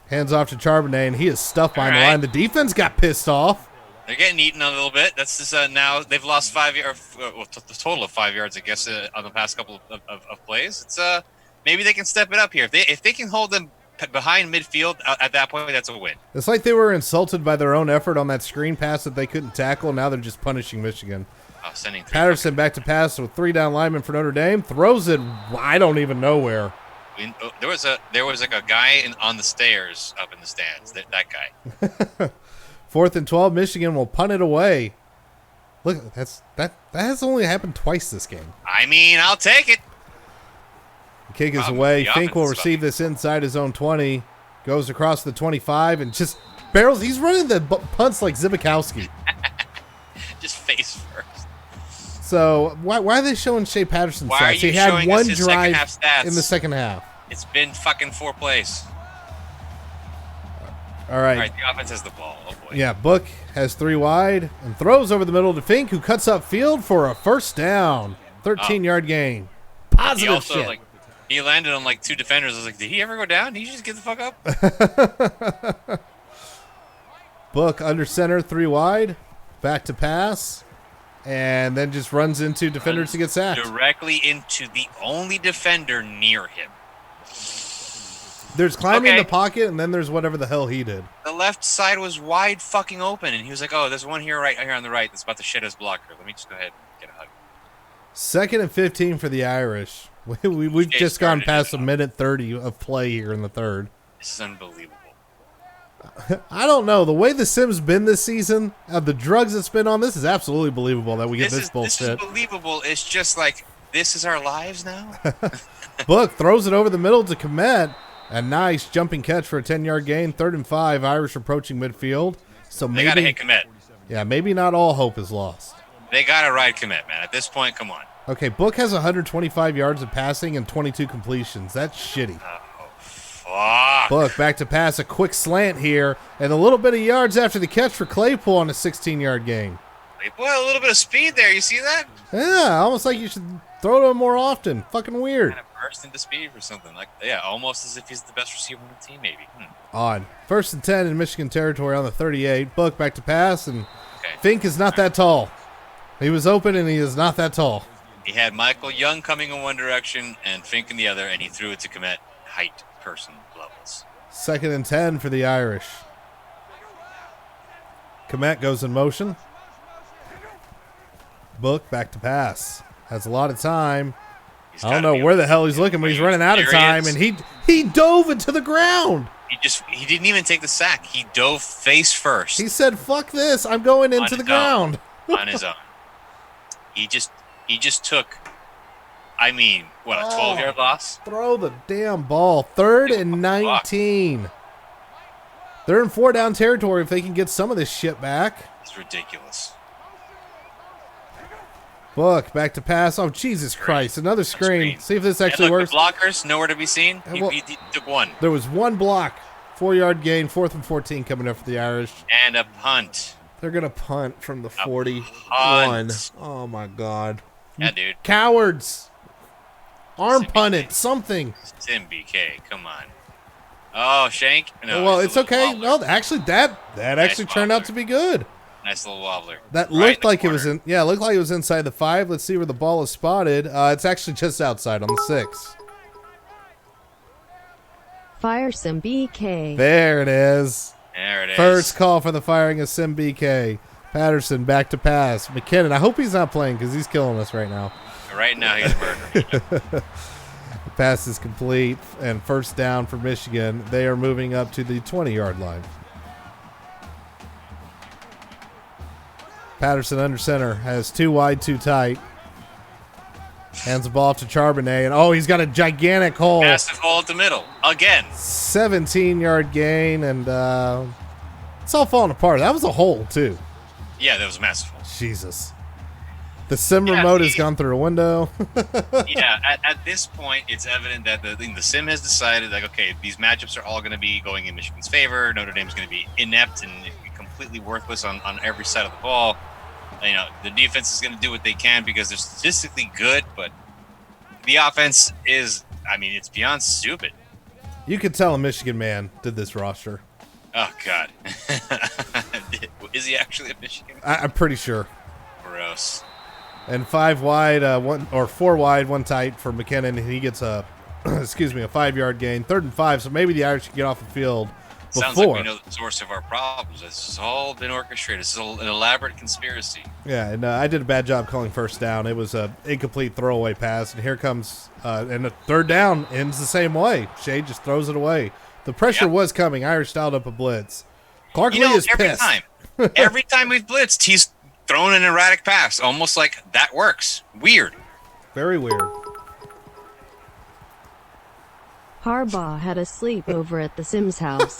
Hands off to Charbonnet, and he is stuffed behind the line. The defense got pissed off. They're getting eaten a little bit. That's just now they've lost 5 yards, the total of 5 yards, I guess, on the past couple of plays. It's maybe they can step it up here if they can hold them behind midfield at that point. That's a win. It's like they were insulted by their own effort on that screen pass that they couldn't tackle. Now they're just punishing Michigan. Sending Patterson back to pass with 3 down linemen for Notre Dame. Throws it. I don't even know where. There was like a guy on the stairs up in the stands. That guy. 4th and 12. Michigan will punt it away. Look, that has only happened twice this game. I mean, I'll take it. The kick is away. Fink will receive this inside his own 20. Goes across the 25 and just barrels. He's running the punts like Zibikowski. Just face first. So why are they showing Shea Patterson's Why are stats? you He had showing one us his drive second-half stats? in the second half. It's been fucking 4 plays. All right. All right, the offense has the ball. Oh boy. Yeah, Book has 3 wide and throws over the middle to Fink, who cuts up field for a first down. 13-yard gain. Positive He also shit. he landed on like 2 defenders. I was like, did he ever go down? Did he just get the fuck up? Book under center, 3 wide, back to pass, and then just runs into defenders to get sacked. Directly into the only defender near him. There's climbing Okay. the pocket, and then there's whatever the hell he did. The left side was wide fucking open, and he was like, oh, there's one right here on the right that's about to shit his blocker. Let me just go ahead and get a hug. 2nd and 15 for the Irish. We've They just gone started past it a minute 30 of play here in the third. This is unbelievable. I don't know. The way the Sim's been this season, the drugs it's been on, this is absolutely believable that we get this bullshit. This is believable. It's just like, this is our lives now? Book throws it over the middle to Komet. A nice jumping catch for a 10-yard gain. 3rd and 5. Irish approaching midfield. So They maybe, got to hit commit. Yeah, maybe not all hope is lost. They got to ride commit, man. At this point, come on. Okay, Book has 125 yards of passing and 22 completions. That's shitty. Fuck. Book back to pass, a quick slant here, and a little bit of yards after the catch for Claypool on a 16-yard gain. Boy, a little bit of speed there. You see that? Yeah, almost like you should throw to him more often. Fucking weird. Kind of burst into speed or something. Almost as if he's the best receiver on the team, maybe. Odd. 1st and 10 in Michigan territory on the 38. Book back to pass, and Okay. Fink is not that tall. He was open, and he is not that tall. He had Michael Young coming in one direction and Fink in the other, and he threw it to Komet height person levels. 2nd and 10 for the Irish. Komet goes in motion. Book back to pass. Has a lot of time. I don't know where the hell he's looking, but he's running out of time, and he dove into the ground. He didn't even take the sack. He dove face first. He said, "Fuck this! I'm going into the ground." On his own. He just took. I mean, what, a 12-yard loss? Throw the damn ball. 3rd and 19. They're in 4-down territory if they can get some of this shit back. It's ridiculous. Book back to pass. Oh, Jesus Christ. Another screen. See if this actually works. The blockers, nowhere to be seen. He took one. There was one block. 4-yard gain. 4th and 14 coming up for the Irish. And a punt. They're going to punt from the 41. punt. Oh, my God. Yeah, dude. Cowards. Arm Sim punt BK. it. Something. Sim BK, come on. Oh, Shank. No, Well, it's a little okay. wobbler. No, actually, that actually turned out to be good. Nice little wobbler. That Right looked in the like it was corner. in. Yeah, it looked like it was inside the 5. Let's see where the ball is spotted. It's actually just outside on the 6. Fire some BK. There it is. There it is. First call for the firing of Sim BK. Patterson back to pass. McKinnon. I hope he's not playing because he's killing us right now. Right now, he's murdering. Pass is complete and first down for Michigan. They are moving up to the 20-yard line. Patterson under center has 2 wide, 2 tight. Hands the ball off to Charbonnet, and he's got a gigantic hole. Massive hole at the middle. Again. 17-yard gain, and it's all falling apart. That was a hole, too. Yeah, that was a massive hole. Jesus. The sim remote has gone through a window. Yeah, at this point, it's evident that the sim has decided, like, okay, these matchups are all going to be going in Michigan's favor. Notre Dame's going to be inept and completely worthless on every side of the ball. You know, the defense is going to do what they can because they're statistically good, but the offense is, I mean, it's beyond stupid. You could tell a Michigan man did this roster. Oh, God. Is he actually a Michigan? I'm pretty sure. Gross. And 5 wide, 4 wide, 1 tight for McKinnon, and he gets a 5-yard gain. 3rd and 5, so maybe the Irish can get off the field before. Sounds like we know the source of our problems. This has all been orchestrated. This is an elaborate conspiracy. Yeah, and I did a bad job calling first down. It was an incomplete throwaway pass, and here comes, and the 3rd down ends the same way. Shea just throws it away. The pressure was coming. Irish dialed up a blitz. Clark Lee is pissed. Every time we've blitzed, he's thrown an erratic pass, almost like that works. Weird. Very weird. Harbaugh had a sleepover at the Sims house.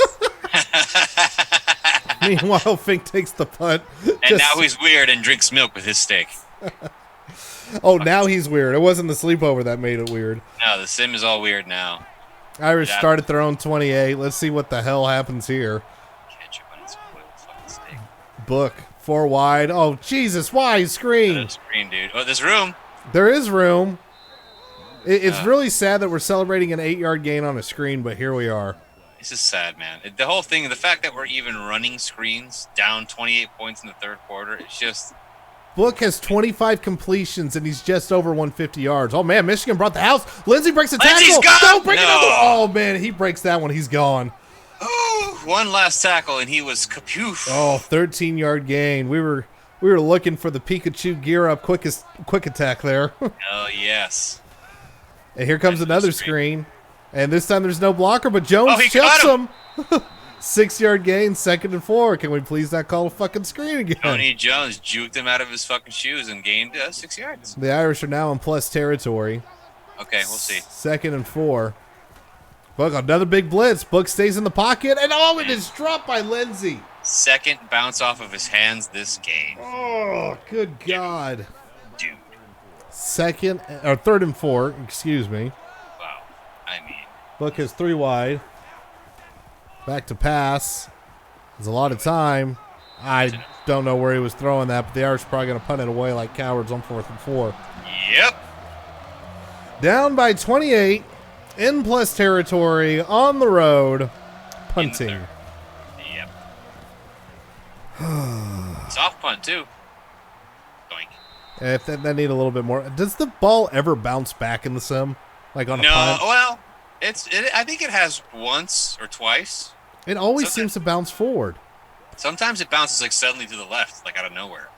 Meanwhile, Fink takes the punt. And now he's weird and drinks milk with his steak. Now he's weird. It wasn't the sleepover that made it weird. No, the sim is all weird now. Irish start at their own 28. Let's see what the hell happens here. Ketchup on his fucking steak. Book. 4 wide. Oh, Jesus. Why? Screen. Screen, dude. Oh, there's room. There is room. It's really sad that we're celebrating an 8-yard gain on a screen, but here we are. This is sad, man. The whole thing, the fact that we're even running screens down 28 points in the 3rd quarter, it's just... Book has 25 completions, and he's just over 150 yards. Oh, man, Michigan brought the house. Lindsey breaks the tackle. Lindsey's gone! Don't break another. No. Oh, man, he breaks that one. He's gone. Ooh, one last tackle, and he was kapoof. Oh, 13-yard gain. We were looking for the Pikachu gear up quick attack there. Oh, yes. And here comes another screen. And this time there's no blocker, but Jones chips him. 6-yard gain, 2nd and 4. Can we please not call a fucking screen again? Tony Jones juked him out of his fucking shoes and gained 6 yards. The Irish are now in plus territory. Okay, we'll see. 2nd and 4. Book, another big blitz. Book stays in the pocket, and it is dropped by Lindsey. Second bounce off of his hands this game. Oh, good God. Dude. 3rd and 4, excuse me. Wow. I mean. Book has 3 wide. Back to pass. There's a lot of time. don't know where he was throwing that, but the Irish are probably going to punt it away like cowards on 4th and 4. Yep. Down by 28, in plus territory, on the road, punting. Yep. Soft punt, too. Doink. If they need a little bit more. Does the ball ever bounce back in the sim? Like on a punt? No, well, I think it has once or twice. It always seems to bounce forward. Sometimes it bounces like suddenly to the left, like out of nowhere.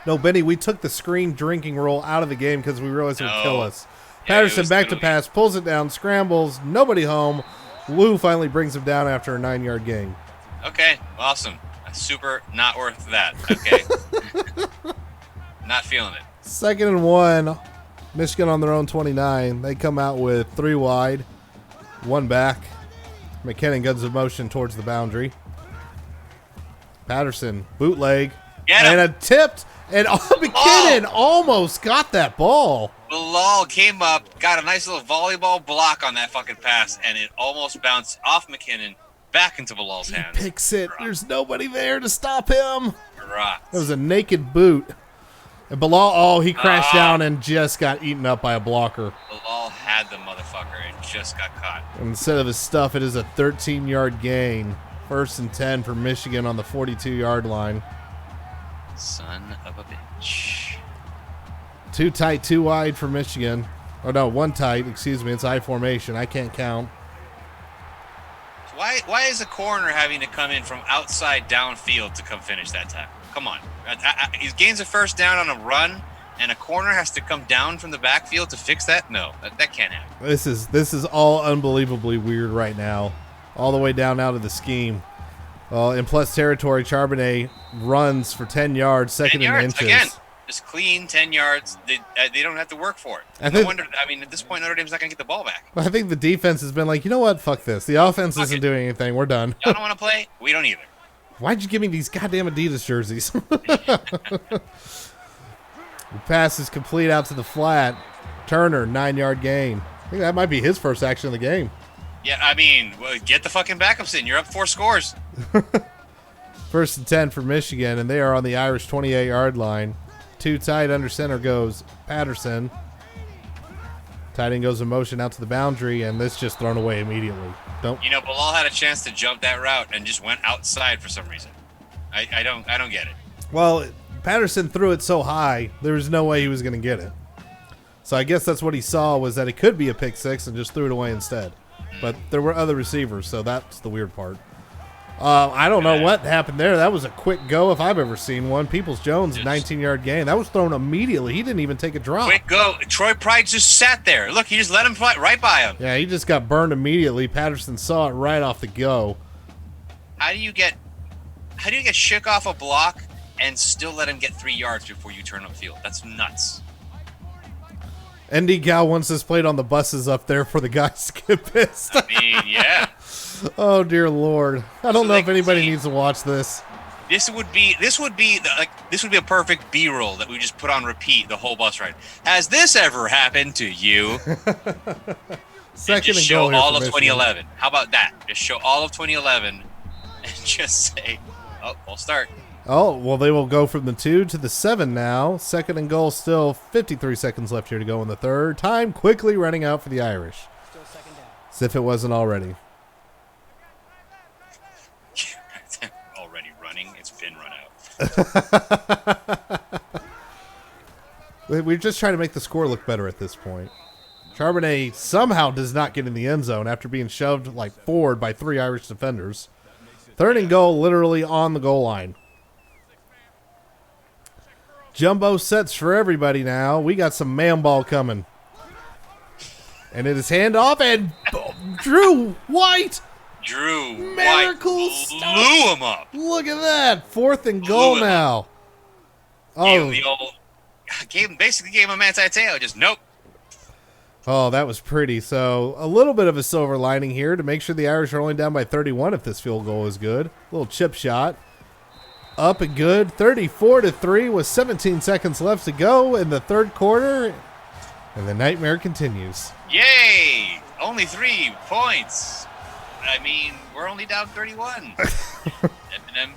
No, Benny, we took the screen drinking rule out of the game because we realized it would kill us. Yeah, Patterson back to pass, pulls it down, scrambles, nobody home. Lou finally brings him down after a 9-yard gain. Okay, awesome. Super not worth that. Okay. Not feeling it. 2nd and 1. Michigan on their own 29. They come out with 3 wide, 1 back. McKinnon guns a motion towards the boundary. Patterson, bootleg, and a tipped, and McKinnon almost got that ball. Bilal came up, got a nice little volleyball block on that fucking pass, and it almost bounced off McKinnon back into Bilal's hands. Picks it. There's nobody there to stop him. Rocked. It was a naked boot. And Bilal, he crashed down and just got eaten up by a blocker. Bilal had the motherfucker and just got caught. Instead of his stuff, it is a 13-yard gain. 1st and 10 for Michigan on the 42-yard line. Son of a bitch. 2 tight, 2 wide for Michigan. Oh, no, 1 tight. Excuse me. It's I formation. I can't count. Why is a corner having to come in from outside downfield to come finish that tackle? Come on. He gains a 1st down on a run, and a corner has to come down from the backfield to fix that? No, that can't happen. This is all unbelievably weird right now. All the way down out of the scheme. In plus territory, Charbonnet runs for 10 yards, 2nd 10 yards, and inches. Again, just clean 10 yards. They don't have to work for it. No wonder. I mean, at this point, Notre Dame's not going to get the ball back. I think the defense has been like, you know what? Fuck this. The offense isn't doing anything. We're done. Y'all don't want to play? We don't either. Why'd you give me these goddamn Adidas jerseys? The pass is complete out to the flat. Turner, 9-yard gain. I think that might be his first action of the game. Yeah, I mean, get the fucking backups in. You're up 4 scores. 1st and 10 for Michigan, and they are on the Irish 28-yard line. 2 tight, under center goes Patterson. Tight end goes in motion out to the boundary, and this just thrown away immediately. Bilal had a chance to jump that route and just went outside for some reason. I don't get it. Well, Patterson threw it so high, there was no way he was going to get it. So I guess that's what he saw, was that it could be a pick 6 and just threw it away instead. But there were other receivers, so that's the weird part. I don't know what happened there. That was a quick go if I've ever seen one. Peoples-Jones, 19-yard gain. That was thrown immediately. He didn't even take a drop. Quick go. Troy Pride just sat there. Look, he just let him fly right by him. Yeah, he just got burned immediately. Patterson saw it right off the go. How do you get shook off a block and still let him get 3 yards before you turn upfield? That's nuts. ND Gal wants this played on the buses up there for the guys to get pissed. I mean, yeah. Oh dear Lord! I don't know if anybody needs to watch this. This would be a perfect B-roll that we just put on repeat the whole bus ride. Has this ever happened to you? Second and show goal all of 2011. How about that? Just show all of 2011 and just say, "Oh, we'll start." Oh, well, they will go from the 2 to the 7 now. 2nd and goal, still 53 seconds left here to go in the 3rd. Time quickly running out for the Irish. As if it wasn't already. Already running. It's been run out. We're just trying to make the score look better at this point. Charbonnet somehow does not get in the end zone after being shoved forward by 3 Irish defenders. 3rd and goal, literally on the goal line. Jumbo sets for everybody now. We got some man ball coming. And it is handoff, and Drew White. Miracle stuff. Blew him up. Look at that. 4th and goal now. Oh, the old basically gave him anti-tail. Just nope. Oh, that was pretty. So a little bit of a silver lining here to make sure the Irish are only down by 31 if this field goal is good. A little chip shot. Up and good. 34-3 with 17 seconds left to go in the 3rd quarter. And the nightmare continues. Yay! Only 3 points. I mean, we're only down 31. Eminem,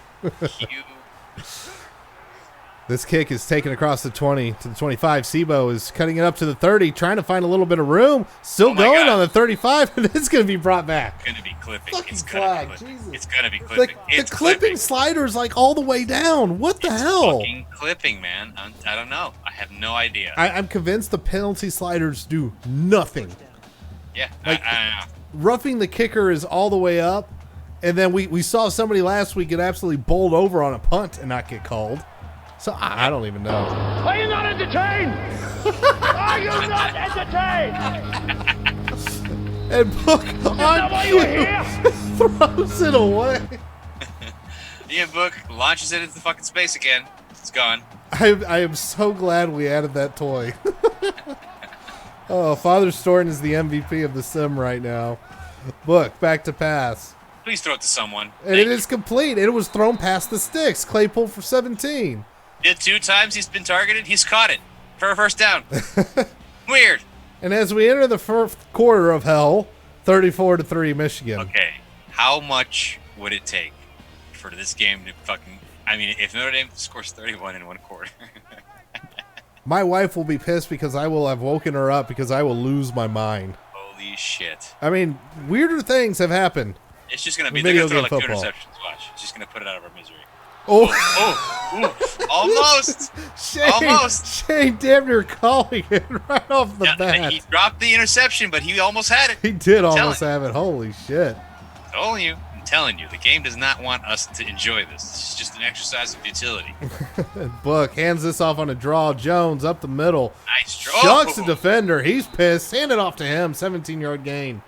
This kick is taken across the 20 to the 25. Sebo is cutting it up to the 30, trying to find a little bit of room. Still going on the 35, and it's going to be brought back. It's going to be clipping. Fucking It's flag, going to be clipping. Jesus. It's going to be clipping. The clipping slider's like all the way down. What the hell? Fucking clipping, man. I don't know. I have no idea. I'm convinced the penalty sliders do nothing. Yeah, Like, I don't know. Roughing the kicker is all the way up, and then we saw somebody last week get absolutely bowled over on a punt and not get called. So I don't even know. Are you not entertained? Are you not entertained? And Book on why cue you're here? throws it away. Ian Book launches it into fucking space again. It's gone. I am so glad we added that toy. Oh, Father Storton is the MVP of the sim right now. Book, back to pass. Please throw it to someone. And it is complete. It was thrown past the sticks. Claypool for 17. The 2 times he's been targeted, he's caught it for a first down. Weird. And as we enter the first quarter of hell, 34-3 Michigan. Okay, how much would it take for this game to fucking... I mean, if Notre Dame scores 31 in 1 quarter... My wife will be pissed because I will have woken her up because I will lose my mind. Holy shit. I mean, weirder things have happened. It's just going to be... Video They're going to throw like game 2 football. interceptions. Watch. It's just going to put it out of our misery. Oh, Almost. Shane, Almost. Shane damn near calling it right off the Yeah, bat. he dropped the interception, but he almost had it. He did I'm almost telling have it. Holy shit. I'm telling you, the game does not want us to enjoy this. It's just an exercise of futility. Book hands this off on a draw. Jones up the middle. Nice draw. Shucks the defender. He's pissed. Hand it off to him. 17-yard gain.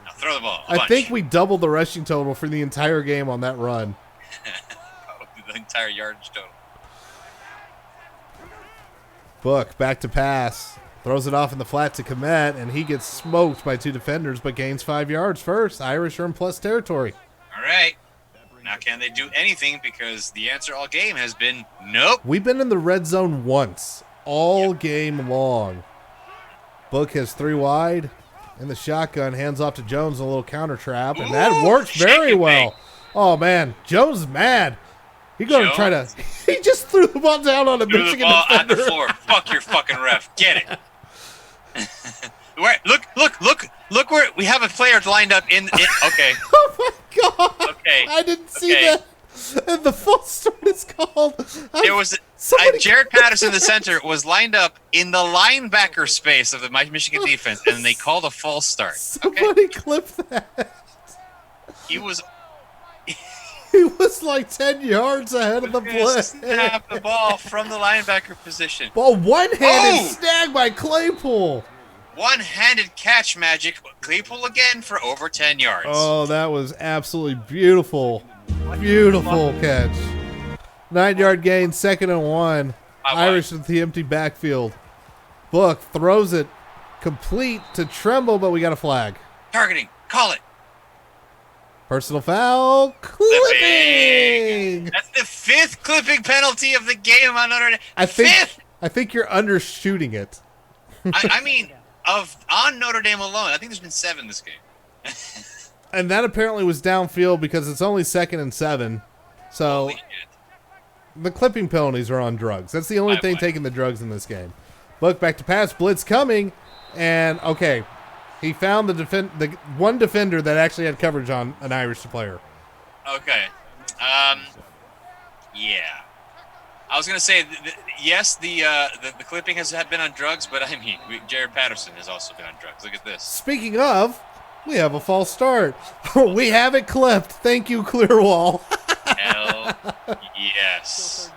Now throw the ball. I think we doubled the rushing total for the entire game on that run. the entire yardage total. Book back to pass. Throws it off in the flat to Komet, and he gets smoked by 2 defenders, but gains 5 yards first. Irish are in plus territory. All right. Now, can they do anything? Because the answer all game has been nope. We've been in the red zone once, all game long. Book has 3 wide, and the shotgun hands off to Jones in a little counter trap, and that works very well. Oh, man. Jones is mad. He's going to try to... He just threw the ball down on a Threw Michigan the ball defender. at the floor. Fuck your fucking ref. Get it. Look where we have a player lined up in okay. Oh, my God. Okay. I didn't see that. And the false start is called. There was Jared Patterson, the center, was lined up in the linebacker space of the Michigan defense, and they called a false start. Somebody clip that. He was like 10 yards ahead of the play. Snap the ball from the linebacker position. Ball one-handed snag by Claypool. One-handed catch magic. Claypool again for over 10 yards. Oh, that was absolutely beautiful. Beautiful catch. 9-yard gain, 2nd and 1. Irish with the empty backfield. Book throws it complete to Tremble, but we got a flag. Targeting. Call it. Personal foul. Clipping. That's the 5th clipping penalty of the game on Notre Dame. I think you're undershooting it. I mean, on Notre Dame alone, I think there's been 7 this game. And that apparently was downfield because it's only 2nd and 7. So the clipping penalties are on drugs. That's the only thing taking the drugs in this game. Book back to pass, blitz coming, and okay, he found the one defender that actually had coverage on an Irish player. Okay. Yeah. I was gonna say yes, the clipping has been on drugs, but I mean Jared Patterson has also been on drugs. Look at this. Speaking of, we have a false start. We have it clipped. Thank you, Clearwall. Hell yes.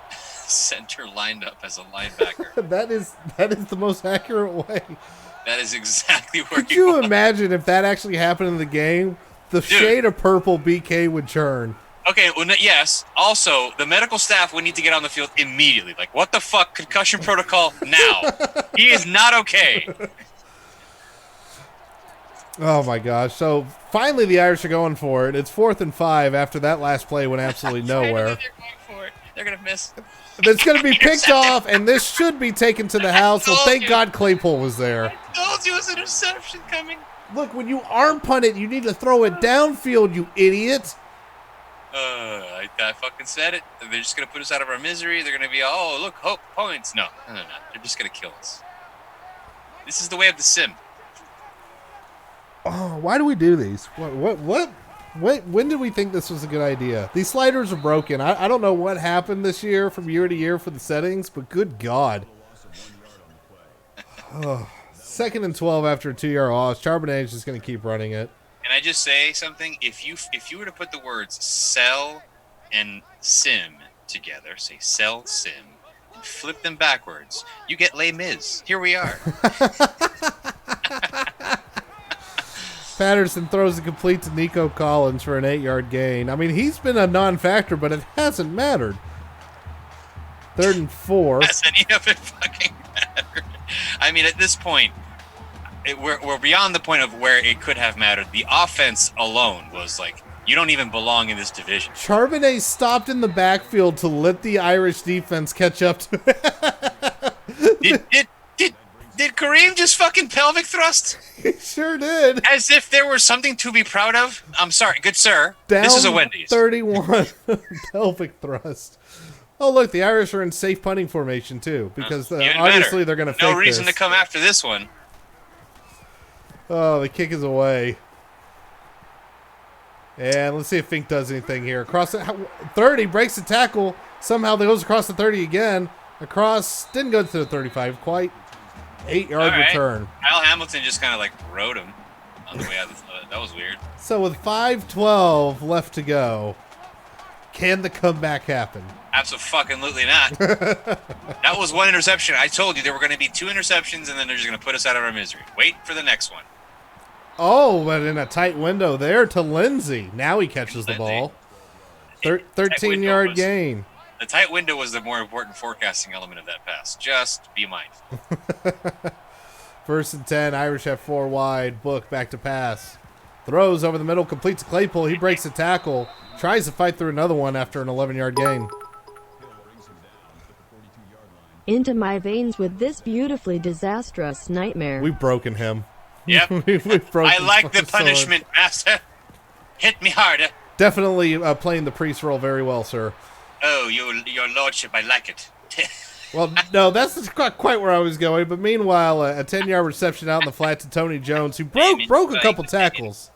Center lined up as a linebacker. that is the most accurate way. That is exactly where Could you imagine if that actually happened in the game? The shade of purple BK would churn. Okay, well, yes. Also, the medical staff would need to get on the field immediately. Like, what the fuck? Concussion protocol now. He is not okay. Oh, my gosh. So, finally, the Irish are going for it. It's 4th and 5 after that last play went absolutely nowhere. They're going for it. They're going to miss. It's going to be picked off, and this should be taken to the house. Well, thank God Claypool was there. I told you it was an interception coming. Look, when you arm punt it, you need to throw it downfield, you idiot. I fucking said it. They're just gonna put us out of our misery. They're gonna be, oh look, hope points. No. They're just gonna kill us. This is the way of the sim. Oh, why do we do these? What? When did we think this was a good idea? These sliders are broken. I don't know what happened this year from year to year for the settings, but good God. Oh, 2nd and 12 after a 2-yard loss. Charbonnet is just going to keep running it. Can I just say something? If you were to put the words sell and sim together, say sell sim, and flip them backwards, you get Les Mis. Here we are. Patterson throws it complete to Nico Collins for an 8-yard gain. I mean, he's been a non-factor, but it hasn't mattered. 3rd and 4. Has any of it fucking mattered? I mean, at this point, we're beyond the point of where it could have mattered. The offense alone was like, you don't even belong in this division. Charbonnet stopped in the backfield to let the Irish defense catch up to it. Did Kareem just fucking pelvic thrust? He sure did. As if there was something to be proud of. I'm sorry, good sir. Down this is a Wendy's. 31 pelvic thrust. Oh, look, the Irish are in safe punting formation, too, because obviously they're going to fake this. No reason to come after this one. Oh, the kick is away. And let's see if Fink does anything here. Across the 30, breaks the tackle. Somehow they goes across the 30 again. Across, didn't go to the 35 quite. 8-yard return. Kyle Hamilton just kind of like rode him on the way out. That was weird. So with 5:12 left to go, can the comeback happen? Absolutely not. That was one interception. I told you there were going to be 2 interceptions, and then they're just going to put us out of our misery. Wait for the next one. Oh, but in a tight window there to Lindsey. Now he catches the ball. 13-yard gain. The tight window was the more important forecasting element of that pass. Just be mindful. 1st and 10. Irish have 4 wide. Book back to pass. Throws over the middle. Completes to Claypool. He breaks the tackle. Tries to fight through another one after an 11-yard gain. Into my veins with this beautifully disastrous nightmare. We've broken him. Yep. We've broken I like the punishment, master. Hit me harder. Definitely playing the priest role very well, sir. Oh, your lordship, I like it. Well, no, that's not quite where I was going. But meanwhile, a 10-yard reception out in the flat to Tony Jones, who broke a couple tackles.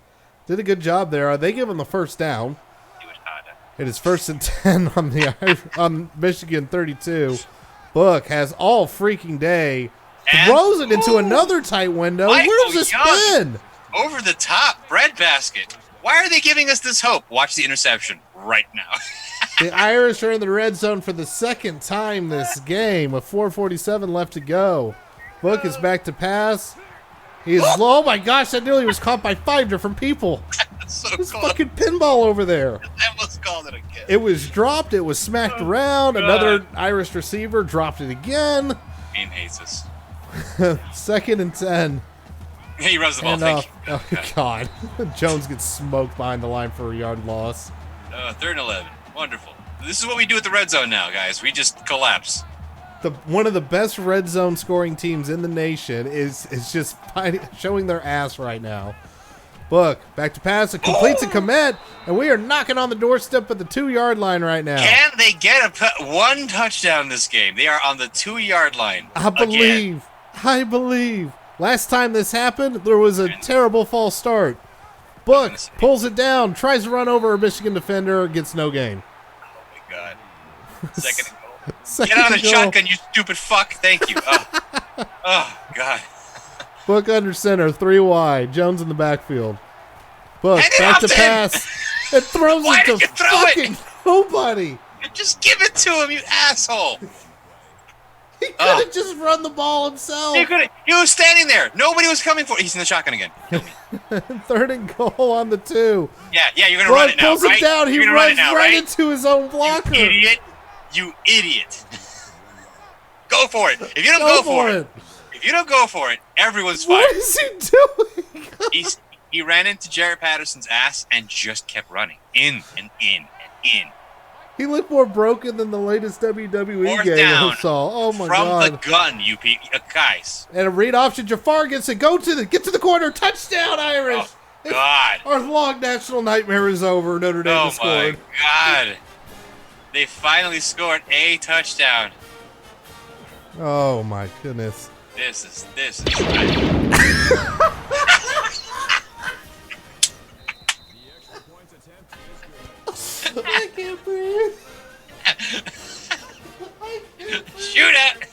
Did a good job there. They give him the first down. Do it harder. It is 1st and 10 on Michigan 32. Book has all freaking day. Throws it into another tight window. Where's this been? Over the top, breadbasket. Why are they giving us this hope? Watch the interception right now. The Irish are in the red zone for the second time this game with 4:47 left to go. Book is back to pass. He is low. Oh my gosh, that nearly was caught by 5 different people. This fucking pinball over there. I almost called it again. It was dropped. It was smacked around. Another Irish receiver dropped it again. Ian hates us. 2nd and 10. He runs the ball. Thank you. Oh, God. Jones gets smoked behind the line for a yard loss. 3rd and 11. Wonderful. This is what we do at the red zone now, guys. We just collapse. One of the best red zone scoring teams in the nation is just showing their ass right now. Book, back to pass. It completes a commit, and we are knocking on the doorstep at the 2-yard line right now. Can they get one touchdown this game? They are on the 2-yard line. I believe. Last time this happened, there was a terrible false start. Book pulls it down, tries to run over a Michigan defender, gets no gain. Oh, my God. 2nd and goal. Get out of the shotgun, you stupid fuck. Thank you. Oh, God. Book under center, 3 wide. Jones in the backfield. Book back to pass. It throws it to fucking nobody. Just give it to him, you asshole. He could have just run the ball himself. He was standing there. Nobody was coming for it. He's in the shotgun again. Kill me. 3rd and goal on the 2. Yeah, you're going to run it now, pulls right? Him down. He runs right into his own blocker. You idiot. Go for it. If you don't go for it. If you don't go for it, everyone's fired. What is he doing? He ran into Jarrett Patterson's ass and just kept running. In and in and in. He looked more broken than the latest WWE game I saw. Oh my God! From the gun, guys. And a read option. Jafar gets it. Get to the corner. Touchdown, Irish. God. Our long national nightmare is over. Notre Dame Oh has my scored. God. They finally scored a touchdown. Oh my goodness. This is. I can't breathe. Shoot it.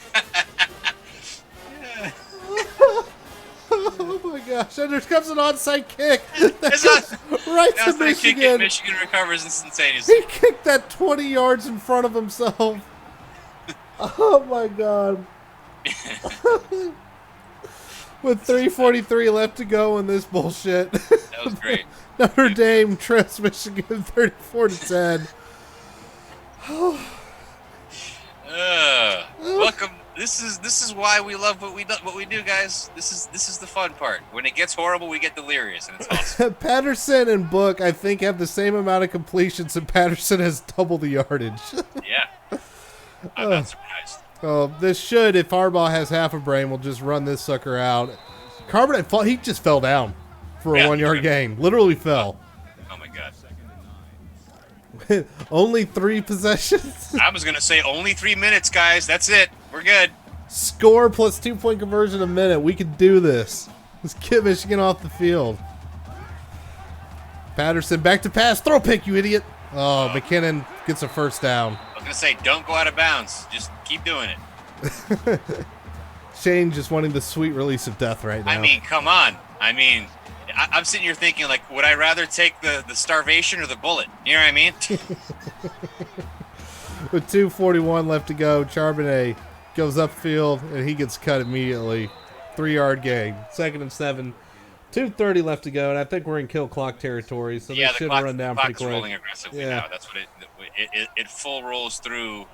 Oh my gosh! And there comes an onside kick. It's not, Right now to it's not a kick Michigan. and Michigan recovers instantaneously. He kicked that 20 yards in front of himself. Oh my god. With 3:43 left to go in this bullshit. That was great. Notre Dame trails Michigan 34-10. Welcome. This is why we love what we do, guys. This is the fun part. When it gets horrible, we get delirious, and it's awesome. Patterson and Book, I think, have the same amount of completions, and Patterson has double the yardage. Yeah, I'm not surprised. Oh, this should, if Harbaugh has half a brain, we'll just run this sucker out. Carbonite, he just fell down for a 1 yard gain. Literally fell. Oh my God. Only 3 possessions. I was gonna say only 3 minutes, guys. That's it. We're good. Score plus 2-point conversion a minute. We can do this. Let's get Michigan off the field. Patterson back to pass. Throw pick, you idiot. Oh, McKinnon gets a first down. I was gonna say don't go out of bounds. Just keep doing it. Shane just wanting the sweet release of death right now. I mean, come on. I mean, I'm sitting here thinking, like, would I rather take the starvation or the bullet? You know what I mean? With 2:41 left to go, Charbonnet goes upfield, and he gets cut immediately. 3-yard gain. 2nd and 7. 2:30 left to go, and I think we're in kill clock territory, so they should run down pretty quick. Rolling aggressively now. That's what it full rolls through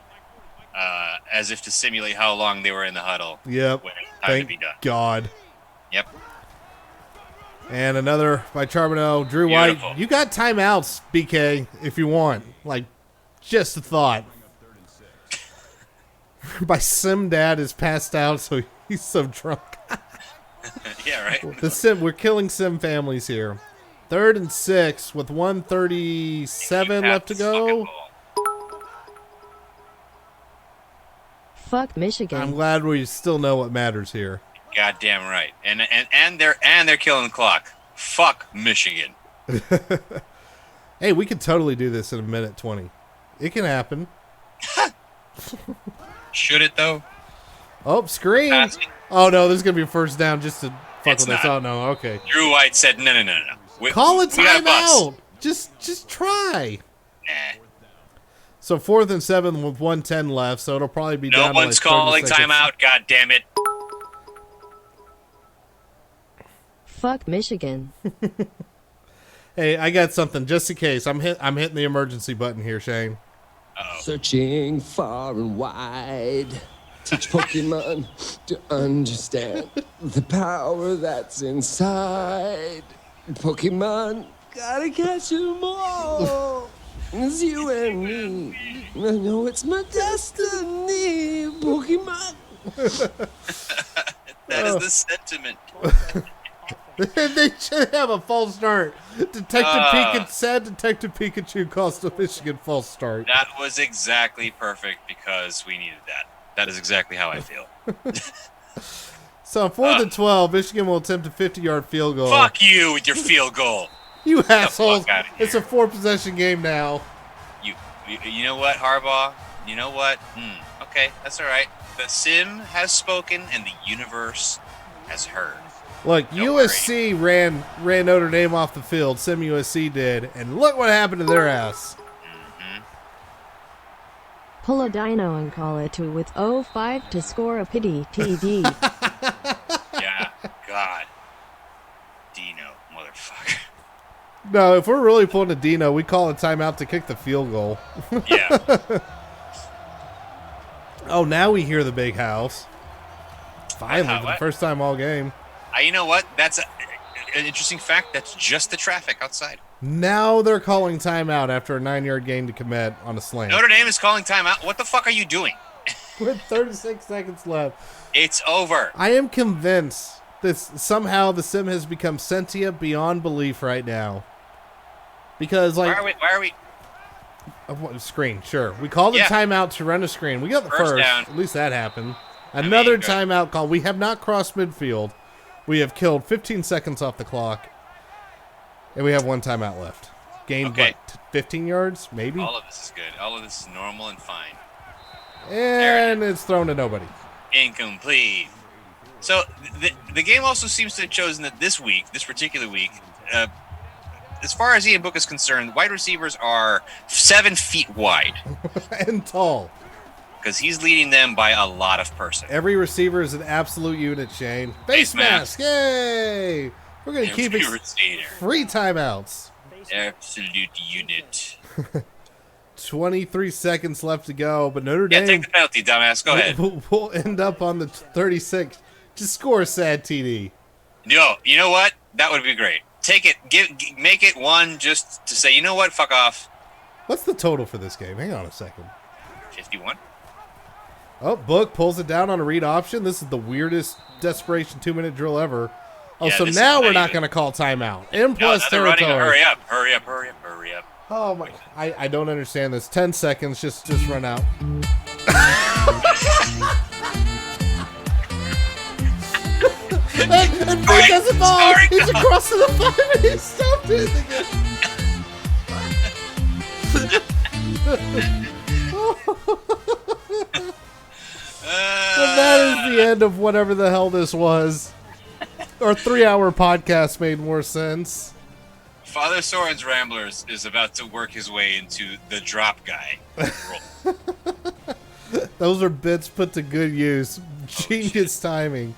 as if to simulate how long they were in the huddle. Yep. When it's time Thank to be done. God. Yep. And another by Charbonneau. Drew Beautiful. White, you got timeouts, BK, if you want. Like, just a thought. My sim dad is passed out, so he's so drunk. Yeah, right. We're killing sim families here. 3rd and 6 with 1:37 left to go. Fuck Michigan. I'm glad we still know what matters here. Goddamn right. And they're killing the clock. Fuck Michigan. Hey, we could totally do this in a minute 20. It can happen. Should it though? Oh, screen. Passing. Oh no, there's gonna be a first down just to fuck It's with us. not. Oh no, okay. Drew White said no. Call a we got bus. timeout. Just try. Nah. So 4th and 7 with 1:10 left, so it'll probably be No down one's to like 30 calling seconds. timeout. God damn it. Fuck Michigan. Hey, I got something just in case. I'm hitting the emergency button here, Shane. Searching far and wide. Teach Pokemon to understand the power that's inside. Pokemon, gotta catch 'em all. It's you and me. I know it's my destiny. Pokemon. That is the sentiment. They should have a false start. Detective Pikachu calls the Michigan false start. That was exactly perfect because we needed that. That is exactly how I feel. So 4th and 12, Michigan will attempt a 50-yard field goal. Fuck you with your field goal. You assholes. fuck outta here. It's a 4-possession game now. You know what, Harbaugh? You know what? Okay, that's all right. The sim has spoken and the universe has heard. Look, Don't USC ran Notre Dame off the field. Sim USC did, and look what happened to their ass. Pull a dino and call it 2 with 05 to score a pity TD. Yeah, God. Dino, motherfucker. No, if we're really pulling a Dino, we call a timeout to kick the field goal. Yeah. Oh, now we hear the big house. Finally, for the What? first time all game. You know what? That's an interesting fact. That's just the traffic outside. Now they're calling timeout after a 9-yard gain to commit on a slant. Notre Dame is calling timeout. What the fuck are you doing? With 36 seconds left. It's over. I am convinced this somehow the sim has become sentient beyond belief right now. Because like, why are we? Screen, sure. We called the timeout to run a screen. We got the first. Down. At least that happened. Another good. timeout call. We have not crossed midfield. We have killed 15 seconds off the clock, and we have one timeout left. Gained what, 15 yards, maybe. All of this is good. All of this is normal and fine. And it's thrown to nobody. Incomplete. So the game also seems to have chosen that this particular week, as far as Ian Book is concerned, wide receivers are 7 feet wide. And tall. Because he's leading them by a lot of person. Every receiver is an absolute unit, Shane. Face mask. Yay! We're going to keep it free timeouts. Absolute unit. 23 seconds left to go, but Notre Dame... Yeah, take the penalty, dumbass. Go ahead. We'll end up on the 36. Just score a sad TD. No, you know what? That would be great. Take it. Make it one just to say, you know what? Fuck off. What's the total for this game? Hang on a second. 51. Oh, Book pulls it down on a read option. This is the weirdest desperation 2-minute drill ever. Oh, yeah, so now we're not going to call timeout. M plus territory. Hurry up. Oh, my. I don't understand this. 10 seconds. Just run out. and Book has the ball. He's across to the 5 and he stopped it. And that is the end of whatever the hell this was. Our 3-hour podcast made more sense. Father Soren's Ramblers is about to work his way into the drop guy role. Those are bits put to good use. Genius timing.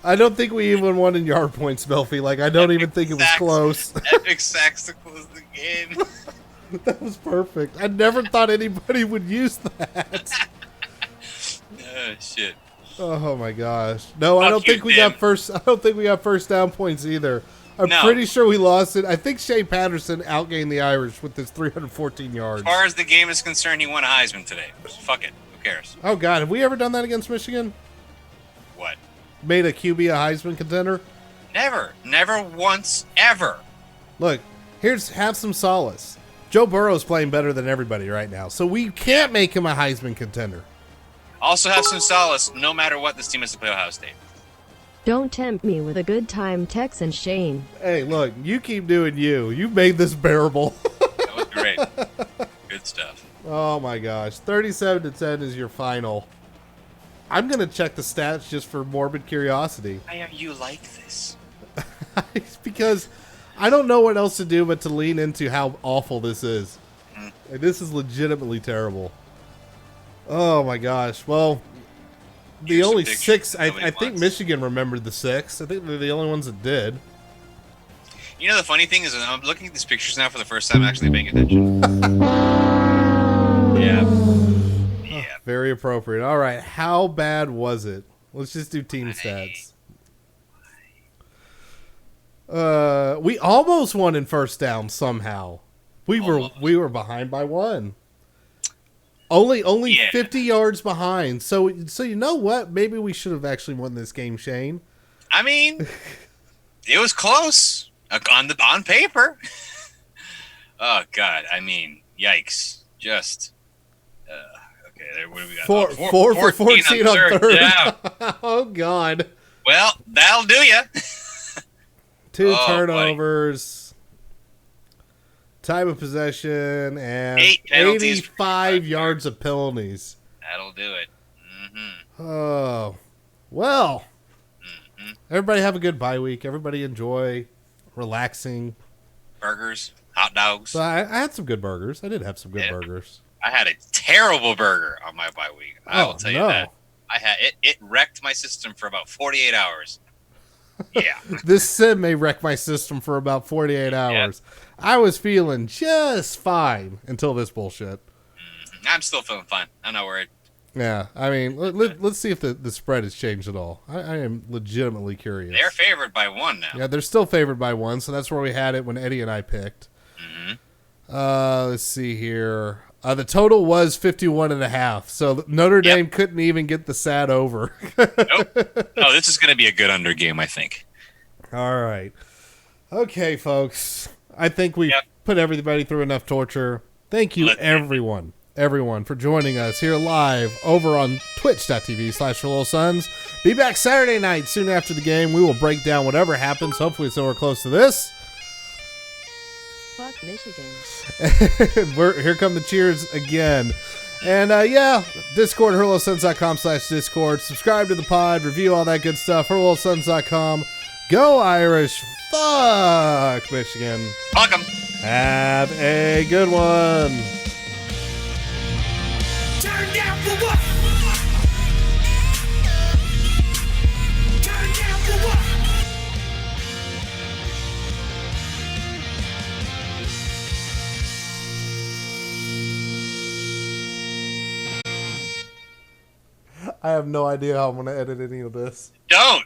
I don't think we even won in yard points, Melfi. Like, I don't even think it was close. Epic sacks to close the game. That was perfect. I never thought anybody would use that. Oh shit. Oh my gosh. No, I don't think we got first down points either. I'm pretty sure we lost it. I think Shea Patterson outgained the Irish with his 314 yards. As far as the game is concerned, he won a Heisman today. Fuck it. Who cares? Oh god, have we ever done that against Michigan? What? Made a QB a Heisman contender? Never. Never once ever. Look, have some solace. Joe Burrow's playing better than everybody right now, so we can't make him a Heisman contender. Also have some solace, no matter what, this team has to play Ohio State. Don't tempt me with a good time, Tex and Shane. Hey, look, you keep doing you. You made this bearable. That was great. Good stuff. Oh my gosh. 37-10 is your final. I'm going to check the stats just for morbid curiosity. Why are you like this? It's because I don't know what else to do but to lean into how awful this is. Like, this is legitimately terrible. Oh my gosh. Well, the only 6, I think Michigan remembered the 6. I think they're the only ones that did. You know, the funny thing is, I'm looking at these pictures now for the first time, actually paying attention. Yeah. Very appropriate. All right. How bad was it? Let's just do team stats. We almost won in first down somehow. We were behind by 1. Only 50 yards behind. So you know what? Maybe we should have actually won this game, Shane. I mean, it was close on paper. Oh God! I mean, yikes! Just okay. What do we got? 4 for 14 on third. Yeah. Oh God! Well, that'll do you. 2 turnovers. Time of possession and 85 yards of penalties. That'll do it. Mm-hmm. Oh, well. Mm-hmm. Everybody have a good bye week. Everybody enjoy relaxing. Burgers, hot dogs. So I had some good burgers. I did have some good burgers. I had a terrible burger on my bye week. I will tell you that. I had it wrecked my system for about 48 hours. Yeah. This sim may wreck my system for about 48 hours. Yep. I was feeling just fine until this bullshit. I'm still feeling fine. I'm not worried. Yeah. I mean, let's see if the spread has changed at all. I am legitimately curious. They're favored by 1 now. Yeah, they're still favored by 1, so that's where we had it when Eddie and I picked. Mm-hmm. Let's see here. The total was 51.5, so Notre Dame couldn't even get the sad over. Nope. No, Oh, this is going to be a good under game, I think. All right. Okay, folks. I think we've put everybody through enough torture. Thank you, everyone, for joining us here live over on twitch.tv/ForLittleSons. Be back Saturday night soon after the game. We will break down whatever happens. Hopefully it's nowhere close to this. Fuck Michigan. Here come the cheers again. And Discord, HurlOSons.com/Discord. Subscribe to the pod, review all that good stuff. HurlOSons.com. Go Irish. Fuck Michigan. Fuck 'em. Have a good one. Turn down for what? Turn down for what? I have no idea how I'm going to edit any of this. Don't.